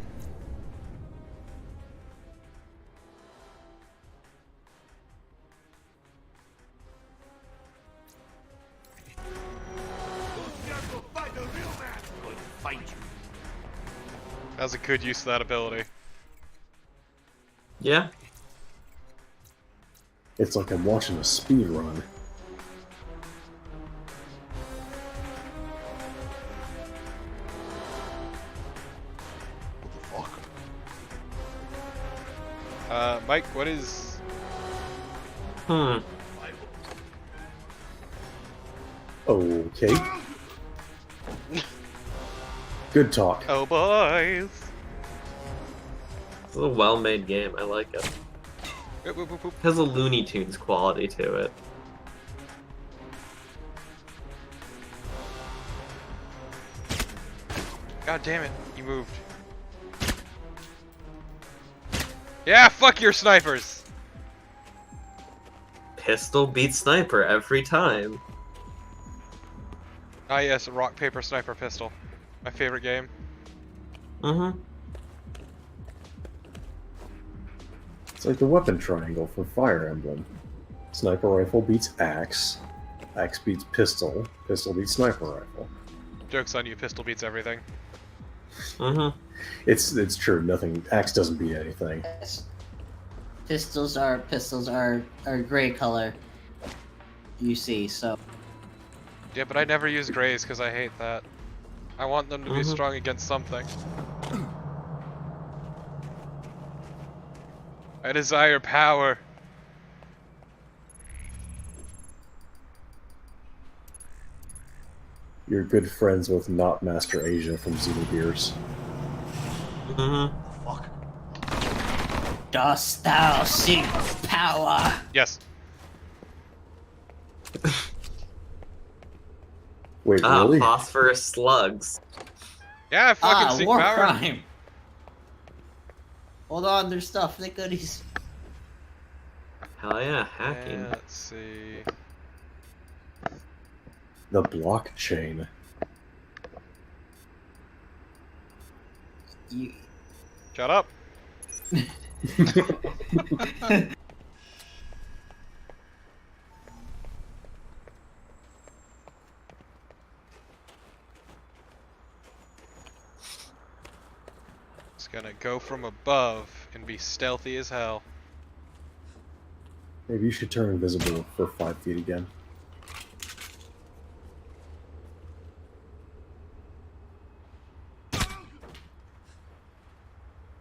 That was a good use of that ability. Yeah. It's like I'm watching a speed run. Mike, what is... Okay. Good talk. Oh, boys. It's a well-made game. I like it. Boop, boop, boop, boop. Has a Looney Tunes quality to it. God damn it, you moved. Yeah, fuck your snipers! Pistol beats sniper every time. Ah yes, rock, paper, sniper, pistol. My favorite game. Mm-hmm. It's like the weapon triangle from Fire Emblem. Sniper rifle beats axe. Axe beats pistol. Pistol beats sniper rifle. Joke's on you, pistol beats everything. Mm-hmm. It's true. Nothing. Axe doesn't beat anything. Yes. Pistols are gray color. You see, so Yeah, but I never use grays because I hate that. I want them to be strong against something. I desire power. You're good friends with not Master Asia from Xenogears. Mm-hmm. dost thou seek power? Yes. Wait, really? Phosphorus slugs. Yeah, I fucking seek war power. crime. Hold on, there's stuff. They goodies. Hell yeah, hacking. Let's see. The blockchain. You... Shut up. It's gonna go from above and be stealthy as hell. Maybe you should turn invisible for 5 feet again.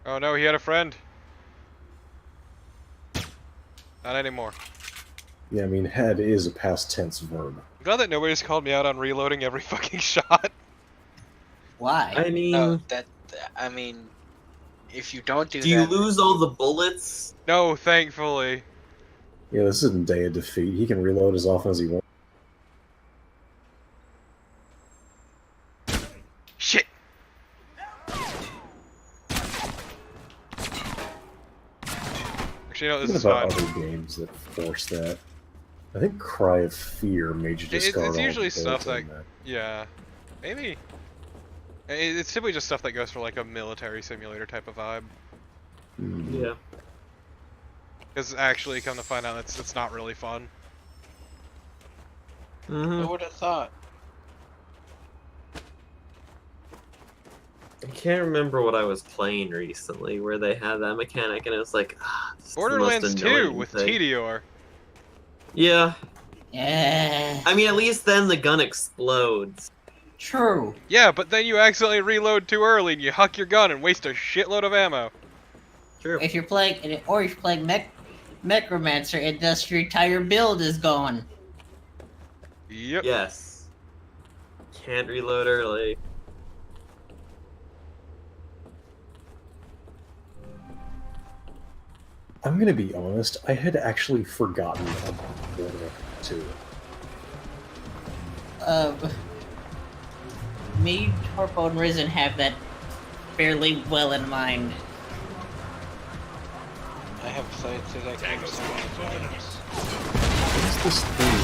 Oh no, he had a friend. Not anymore. Yeah, I mean, head is a past tense verb. I'm glad that nobody's called me out on reloading every fucking shot. Why? I mean, I mean, if you don't do do that, you lose all the bullets? No, thankfully. Yeah, this isn't Day of Defeat. He can reload as often as he wants. Shit. Actually, you know, this What is about fun. other games that force that? I think Cry of Fear made you discard It's all usually the stuff bullets that, in yeah, maybe. It's typically just stuff that goes for like a military simulator type of vibe. Yeah. Because actually, come to find out, it's not really fun. Who would have thought? I can't remember what I was playing recently where they had that mechanic, and it was like, this is the most Borderlands 2 annoying with thing. Tediore. Yeah. Yeah. I mean, at least then the gun explodes. True. Yeah, but then you accidentally reload too early and you huck your gun and waste a shitload of ammo. True. If you're playing, or if you're playing Necromancer, it does your entire build is gone. Yep. Yes. Can't reload early. I'm gonna be honest, I had actually forgotten about Borderlands 2. Me, Torpo, and Risen have that fairly well in mind. I have played through that game so many times. What is this thing?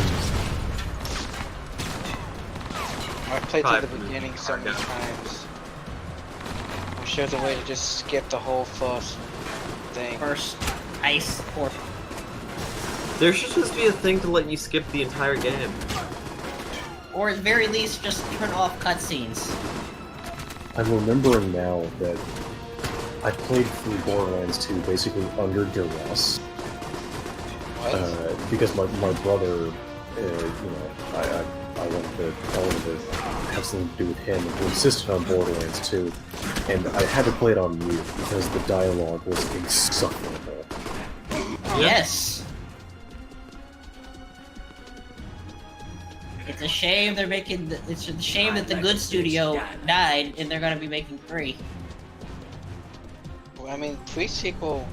I've played through the beginning so many times. I'm sure there's a way to just skip the whole first thing. First ice or There should just be a thing to let you skip the entire game. or at the very least just turn off cutscenes. I'm remembering now that I played through Borderlands 2 basically under duress. Because my brother, I wanted to have something to do with him, and he insisted on Borderlands 2, and I had to play it on mute because the dialogue was insufferable. Yes. It's a shame they're making. It's a shame that the good studio died, and they're gonna be making 3. Well, I mean, pre-sequel,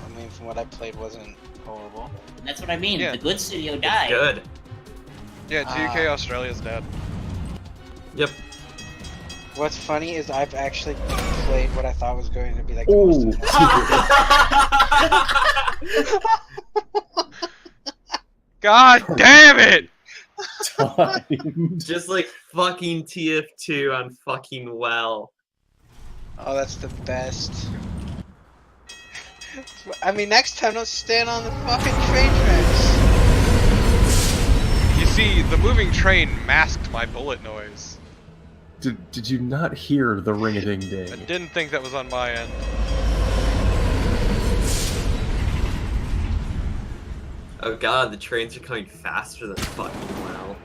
I mean, from what I played, wasn't horrible. That's what I mean. Yeah. The good studio died. Good. Yeah, 2K Australia's dead. Yep. What's funny is I've actually played what I thought was going to be like Ooh. the most God damn it! Just like fucking TF2 on fucking WoW. Oh, that's the best. I mean, next time don't stand on the fucking train tracks. You see, the moving train masked my bullet noise. Did you not hear the I ring-a-ding-ding? didn't think that was on my end. Oh god, the trains are coming faster than fucking WoW.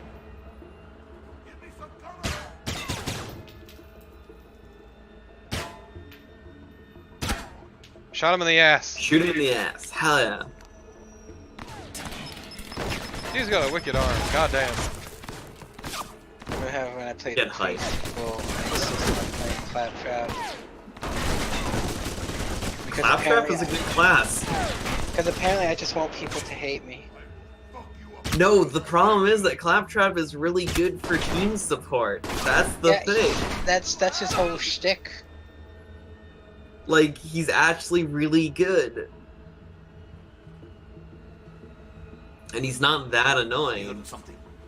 Shot him in the ass. Shoot him in the ass. Hell yeah. He's got a wicked arm. God damn. When I played Get the hype. pre-sequel, I insisted on playing Claptrap. Because Claptrap is a good class. Because apparently I just want people to hate me. No, the problem is that Claptrap is really good for team support. That's the thing. That's his whole shtick. Like, he's actually really good. And he's not that annoying.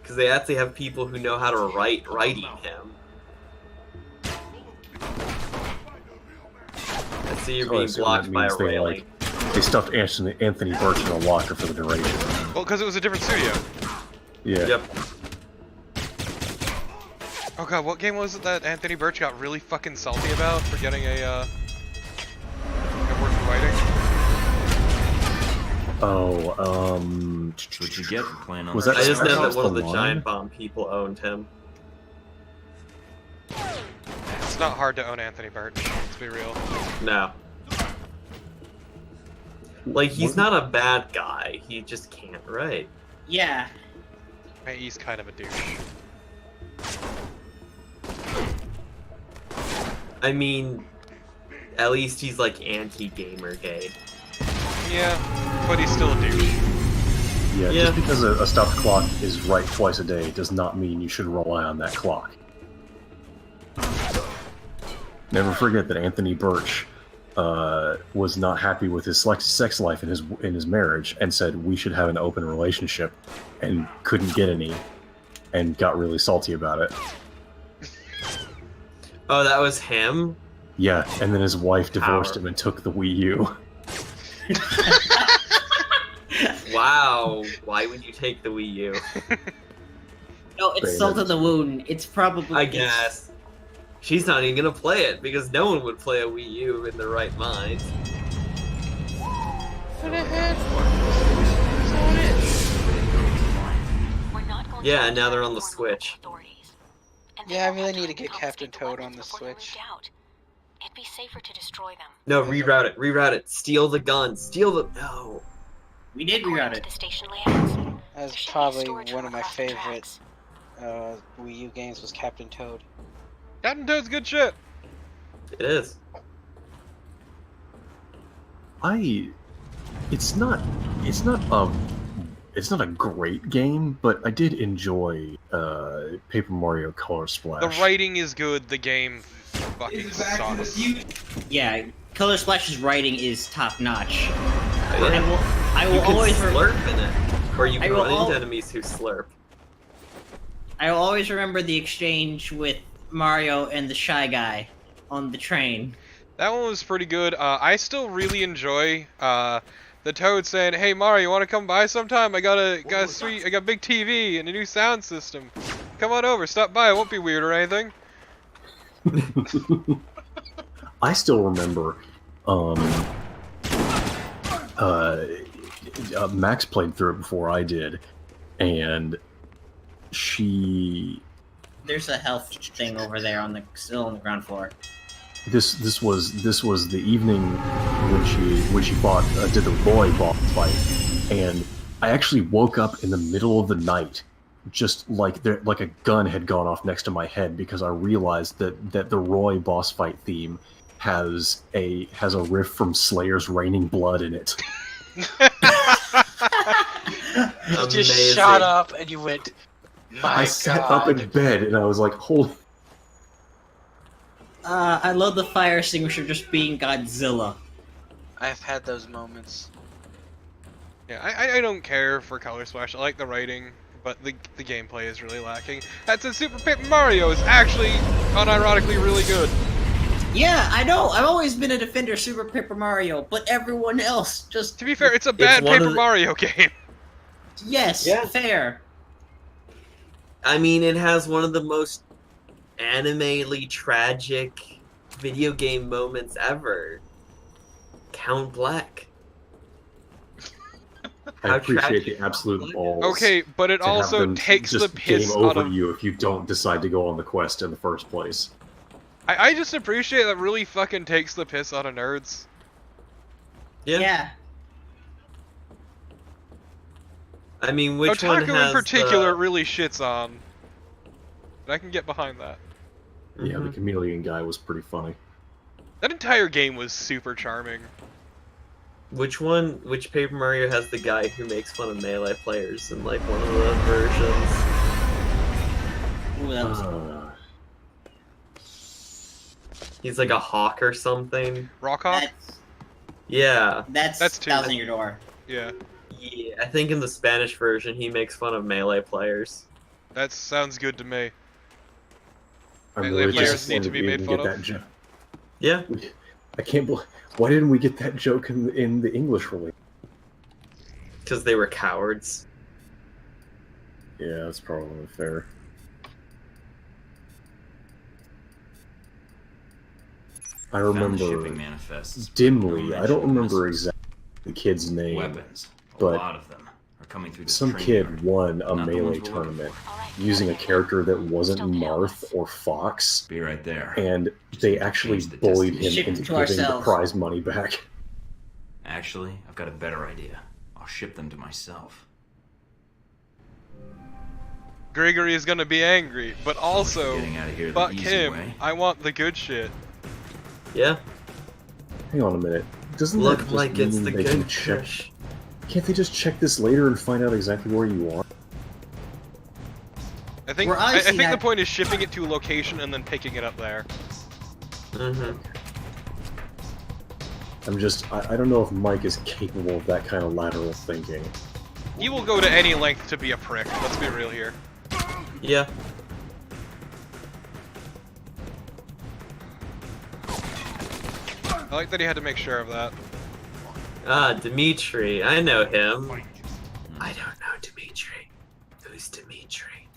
Because they actually have people who know how to writing him. I see you're being blocked by a railing. They stuffed Anthony Birch in a locker for the duration. Well, because it was a different studio. Yeah. Yep. Oh god, what game was it that Anthony Birch got really fucking salty about for getting a award for writing? What'd you get for playing on Was that? that I just know that Starcraft one of the Online? Giant Bomb people owned him. It's not hard to own Anthony Birch, let's be real. No. Like, he's not a bad guy, he just can't write. Yeah. Hey, he's kind of a douche. I mean, at least he's like anti-Gamergate. Yeah, but he's still a douche. Yeah, Yeah. just because a stuffed clock is right twice a day does not mean you should rely on that clock. Never forget that Anthony Birch was not happy with his sex life in his marriage and said we should have an open relationship, and couldn't get any, and got really salty about it. Oh, that was him? Yeah, and then his wife divorced him and took the Wii U. Wow, why would you take the Wii U? No, it's salt in the wound. It's probably... I guess. She's not even gonna play it, because no one would play a Wii U in their right mind. What the heck? Yeah, and now they're on the Switch. Yeah, I really need to get Captain Toad on the Switch. It'd be safer to destroy them. No, reroute it. Steal the gun. Steal the... No. We did reroute it. That's probably one of my favorite Wii U games was Captain Toad. Captain Toad's good shit. It is. It's not a great game, but I did enjoy Paper Mario Color Splash. The writing is good, the game fucking sucks. Yeah, Color Splash's writing is top notch. Yeah. I will you can always slurp in it, or you can run into enemies who slurp. I will always remember the exchange with Mario and the Shy Guy on the train. That one was pretty good. I still really enjoy the Toad saying, "Hey Mario, you want to come by sometime? I got a big TV and a new sound system. Come on over, stop by. It won't be weird or anything." I still remember. Max played through it before I did, and There's a health thing over there still on the ground floor. This was the evening when she did the Roy boss fight, and I actually woke up in the middle of the night, just like a gun had gone off next to my head, because I realized that the Roy boss fight theme has a riff from Slayer's Raining Blood in it. You just shot up and you went, I sat up in bed and I was like, holy... I love the fire extinguisher just being Godzilla. I've had those moments. Yeah, I don't care for Color Splash. I like the writing, but the gameplay is really lacking. That said, Super Paper Mario is actually, unironically, really good. Yeah, I know. I've always been a defender of Super Paper Mario, but everyone else just... To be fair, it's a bad Paper Mario game. Yes, fair. I mean, it has one of the most anime-ly tragic video game moments ever. Count Black. I appreciate the absolute balls. Okay, but it also takes the piss game over out of you if you don't decide to go on the quest in the first place. I just appreciate that really fucking takes the piss out of nerds. Yeah. I mean, which Otaku one has in particular really shits on. But I can get behind that. Yeah, the chameleon guy was pretty funny. That entire game was super charming. Which Paper Mario has the guy who makes fun of Melee players in, like, one of the versions? Ooh, that was... He's like a hawk or something. Rockhawk? Yeah. That's two. Thousand Year Door. Yeah. Yeah, I think in the Spanish version he makes fun of Melee players. That sounds good to me. Melee players need to be made fun of. Yeah. I can't believe... Why didn't we get that joke in the English release? Because they were cowards. Yeah, that's probably fair. I remember shipping manifests. dimly. I don't remember exactly the kid's name. Weapons. A but lot of them are coming through the some train kid yard. won a Not the Melee ones we're looking tournament using a character that wasn't Marth or Fox. Be right there. And they actually bullied him Ship into to giving the ourselves. prize money back. Actually, I've got a better idea. I'll ship them to myself. Gregory is gonna be angry, but also, Getting out of here the fuck easy him. way. I want the good shit. Yeah. Hang on a minute. Doesn't Look that just like it's mean the they can good check? fish. Can't they just check this later and find out exactly where you are? I think We're I honestly think the not- point is shipping it to a location and then picking it up there. Mm-hmm. I don't know if Mike is capable of that kind of lateral thinking. He will go to any length to be a prick, let's be real here. Yeah. I like that he had to make sure of that. Ah, Dimitri. I know him. I don't know Dimitri. Who's Dimitri?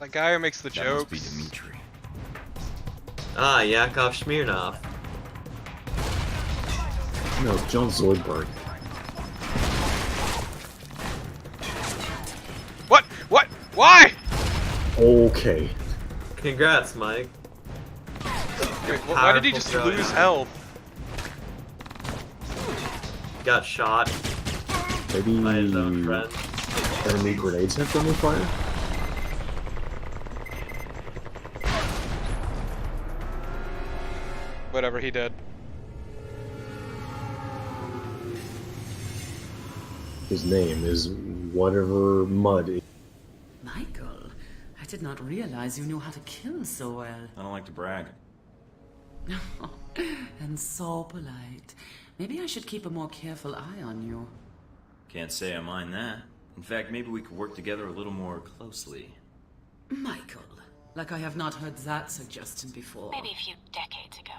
That guy who makes the That jokes. must be Dimitri. Ah, Yakov Smirnov. No, it's John Zoidberg. What? What? Why? Okay. Congrats, Mike. Wait, why did he just Powerful lose throwdown. health? Got shot Maybe by his own friend. enemy grenades have friendly fire? Whatever he did. His name is whatever Mud. Michael, I did not realize you knew how to kill so well. I don't like to brag. And so polite. Maybe I should keep a more careful eye on you. Can't say I mind that. In fact, maybe we could work together a little more closely. Michael, like I have not heard that suggestion before. Maybe a few decades ago.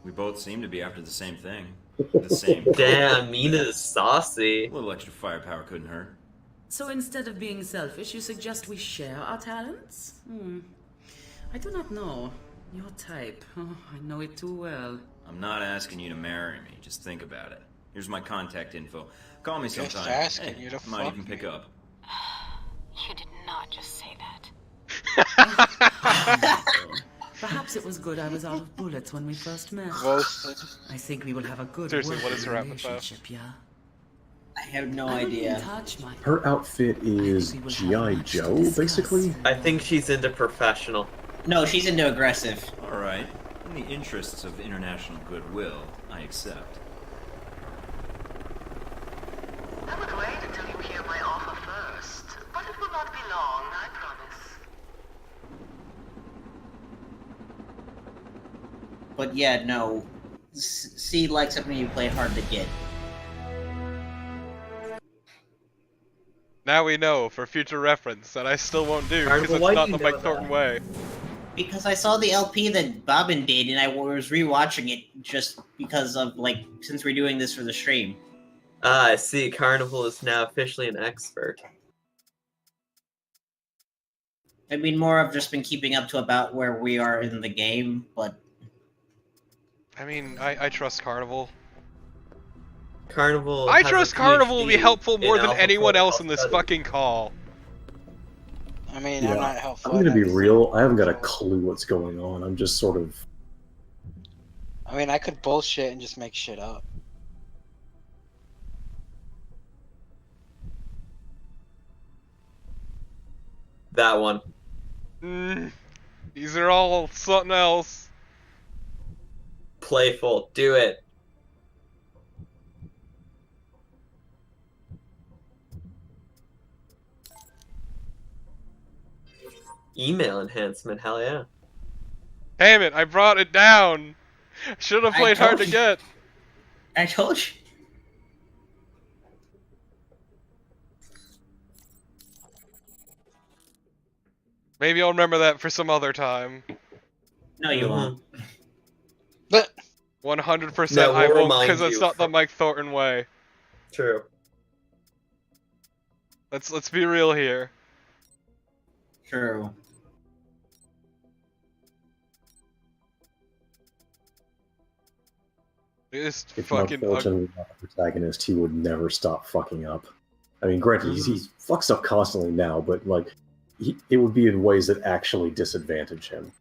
We both seem to be after the same thing. The same. Damn, Mina's saucy. A little extra firepower couldn't hurt. So instead of being selfish, you suggest we share our talents? I do not know. Your type. Oh, I know it too well. I'm not asking you to marry me. Just think about it. Here's my contact info. Call me Just sometime. asking you to might fuck even pick up. You did not just say that. Perhaps it was good I was out of bullets when we first met. Roasted. I think we will have a good Seriously, what working is her outfit though? relationship, yeah? I have no I will be in idea. touch, Michael. Her outfit is G.I. Joe, basically? I think she's into professional. No, she's into aggressive. Alright. In the interests of international goodwill, I accept. I would wait until you hear my offer first, but it will not be long, I promise. But yeah, no. C likes it when you play hard to get. Now we know, for future reference, that I still won't do, Alright, because well, it's why not do the you Mike know Thornton that? way. Because I saw the LP that Bobbin did, and I was rewatching it just because of, like, since we're doing this for the stream. Ah, I see. Carnival is now officially an expert. I mean, more of just been keeping up to about where we are in the game, but I mean, I trust Carnival. Carnival. I has trust a Carnival will be PhD helpful more in than alpha anyone else protocol in this studies. fucking call. I mean, Yeah, I'm not helpful. I'm gonna in be anything. real, I haven't got a clue what's going on. I'm just sort of... I mean, I could bullshit and just make shit up. That one. These are all something else. Playful. Do it. Email enhancement. Hell yeah. Damn it, I brought it down! Should have I played hard told to you. get. I told you. Maybe I'll remember that for some other time. No, you won't. 100% No, I we'll won't, remind because it's you not the Mike Thornton way. True. Let's be real here. True. Just If Mike fucking Thornton was not the protagonist, he would never stop fucking up. I mean, granted, he fucks up constantly now, but, like, it would be in ways that actually disadvantage him.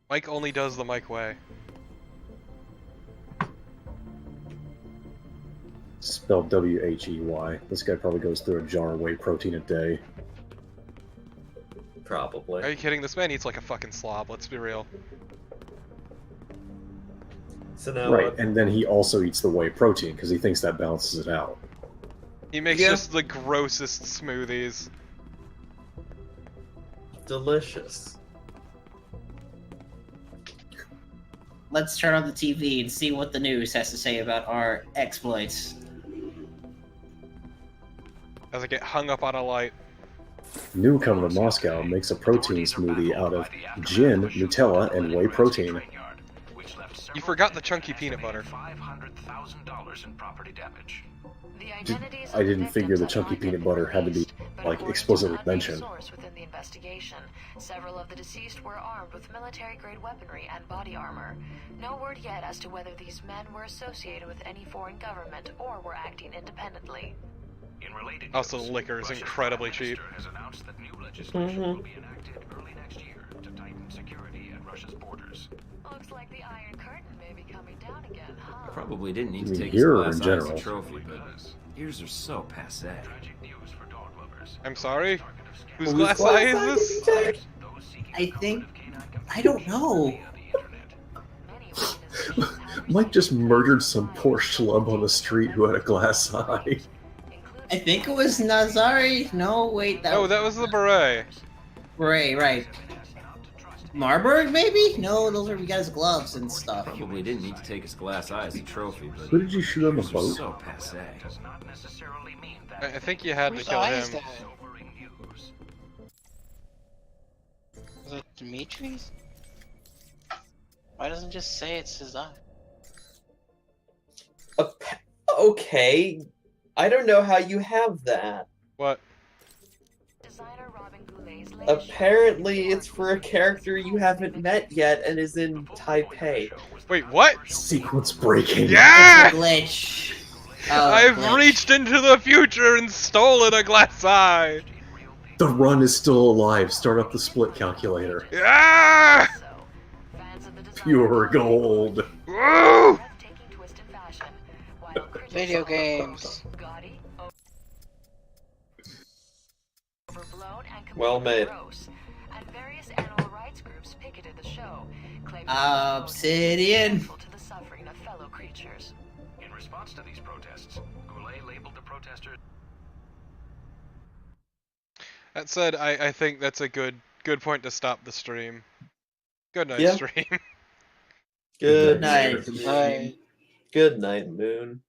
Mike only does the Mike way. Spelled W-H-E-Y. This guy probably goes through a jar of whey protein a day. Probably. Are you kidding? This man eats like a fucking slob, let's be real. So now Right, what? and then he also eats the whey protein, because he thinks that balances it out. He makes Yeah. just the grossest smoothies. let's turn on the TV and see what the news has to say about our exploits. As I get hung up on a light. Newcomer to Moscow makes a protein smoothie out of gin, Nutella, and whey protein. You forgot the chunky peanut butter. $500,000 in property damage. I didn't figure the chunky peanut butter had to be, like, explicitly mentioned. Within the investigation, several of the deceased were armed with military-grade weaponry and body armor. No word yet as to whether these men were associated with any foreign government or were acting independently. Also, liquor is incredibly cheap. Has announced that new legislation will be enacted early next year to tighten security at Russia's borders. Looks like the Iron Curtain may be coming down again, huh? Probably didn't need I to mean, take here his or in glass eye as general? a trophy, but ears are so passé. I'm sorry? Whose Whose glass glass eye is eye did this? you take? I think... I don't know. Mike just murdered some poor schlub on the street who had a glass eye. I think it was Nazari. No, wait. Oh, that was the beret. Beret, right. Marburg, maybe? No, those are you guys' gloves and stuff. Probably didn't need to take his glass eye as a trophy, but Who did you shoot on the ears are boat? so passé. I think you had to Whose kill eye him. is that? Was it Dimitri's? Why doesn't it just say it's his eye? Okay. I don't know how you have that. What? Apparently, it's for a character you haven't met yet and is in Taipei. Wait, what? Sequence breaking. Yeah! It's a glitch. I've glitch. reached into the future and stolen a glass eye! The run is still alive. Start up the split calculator. Yeah! Pure gold. Woo! Video games. Well made. And various animal rights groups picketed the show, claiming Obsidian. to the suffering of fellow creatures. In response to these protests, Goulet labeled the protesters. That said, I think that's a good point to stop the stream. Good night, Yeah. stream. Good night. night. Good night, Moon.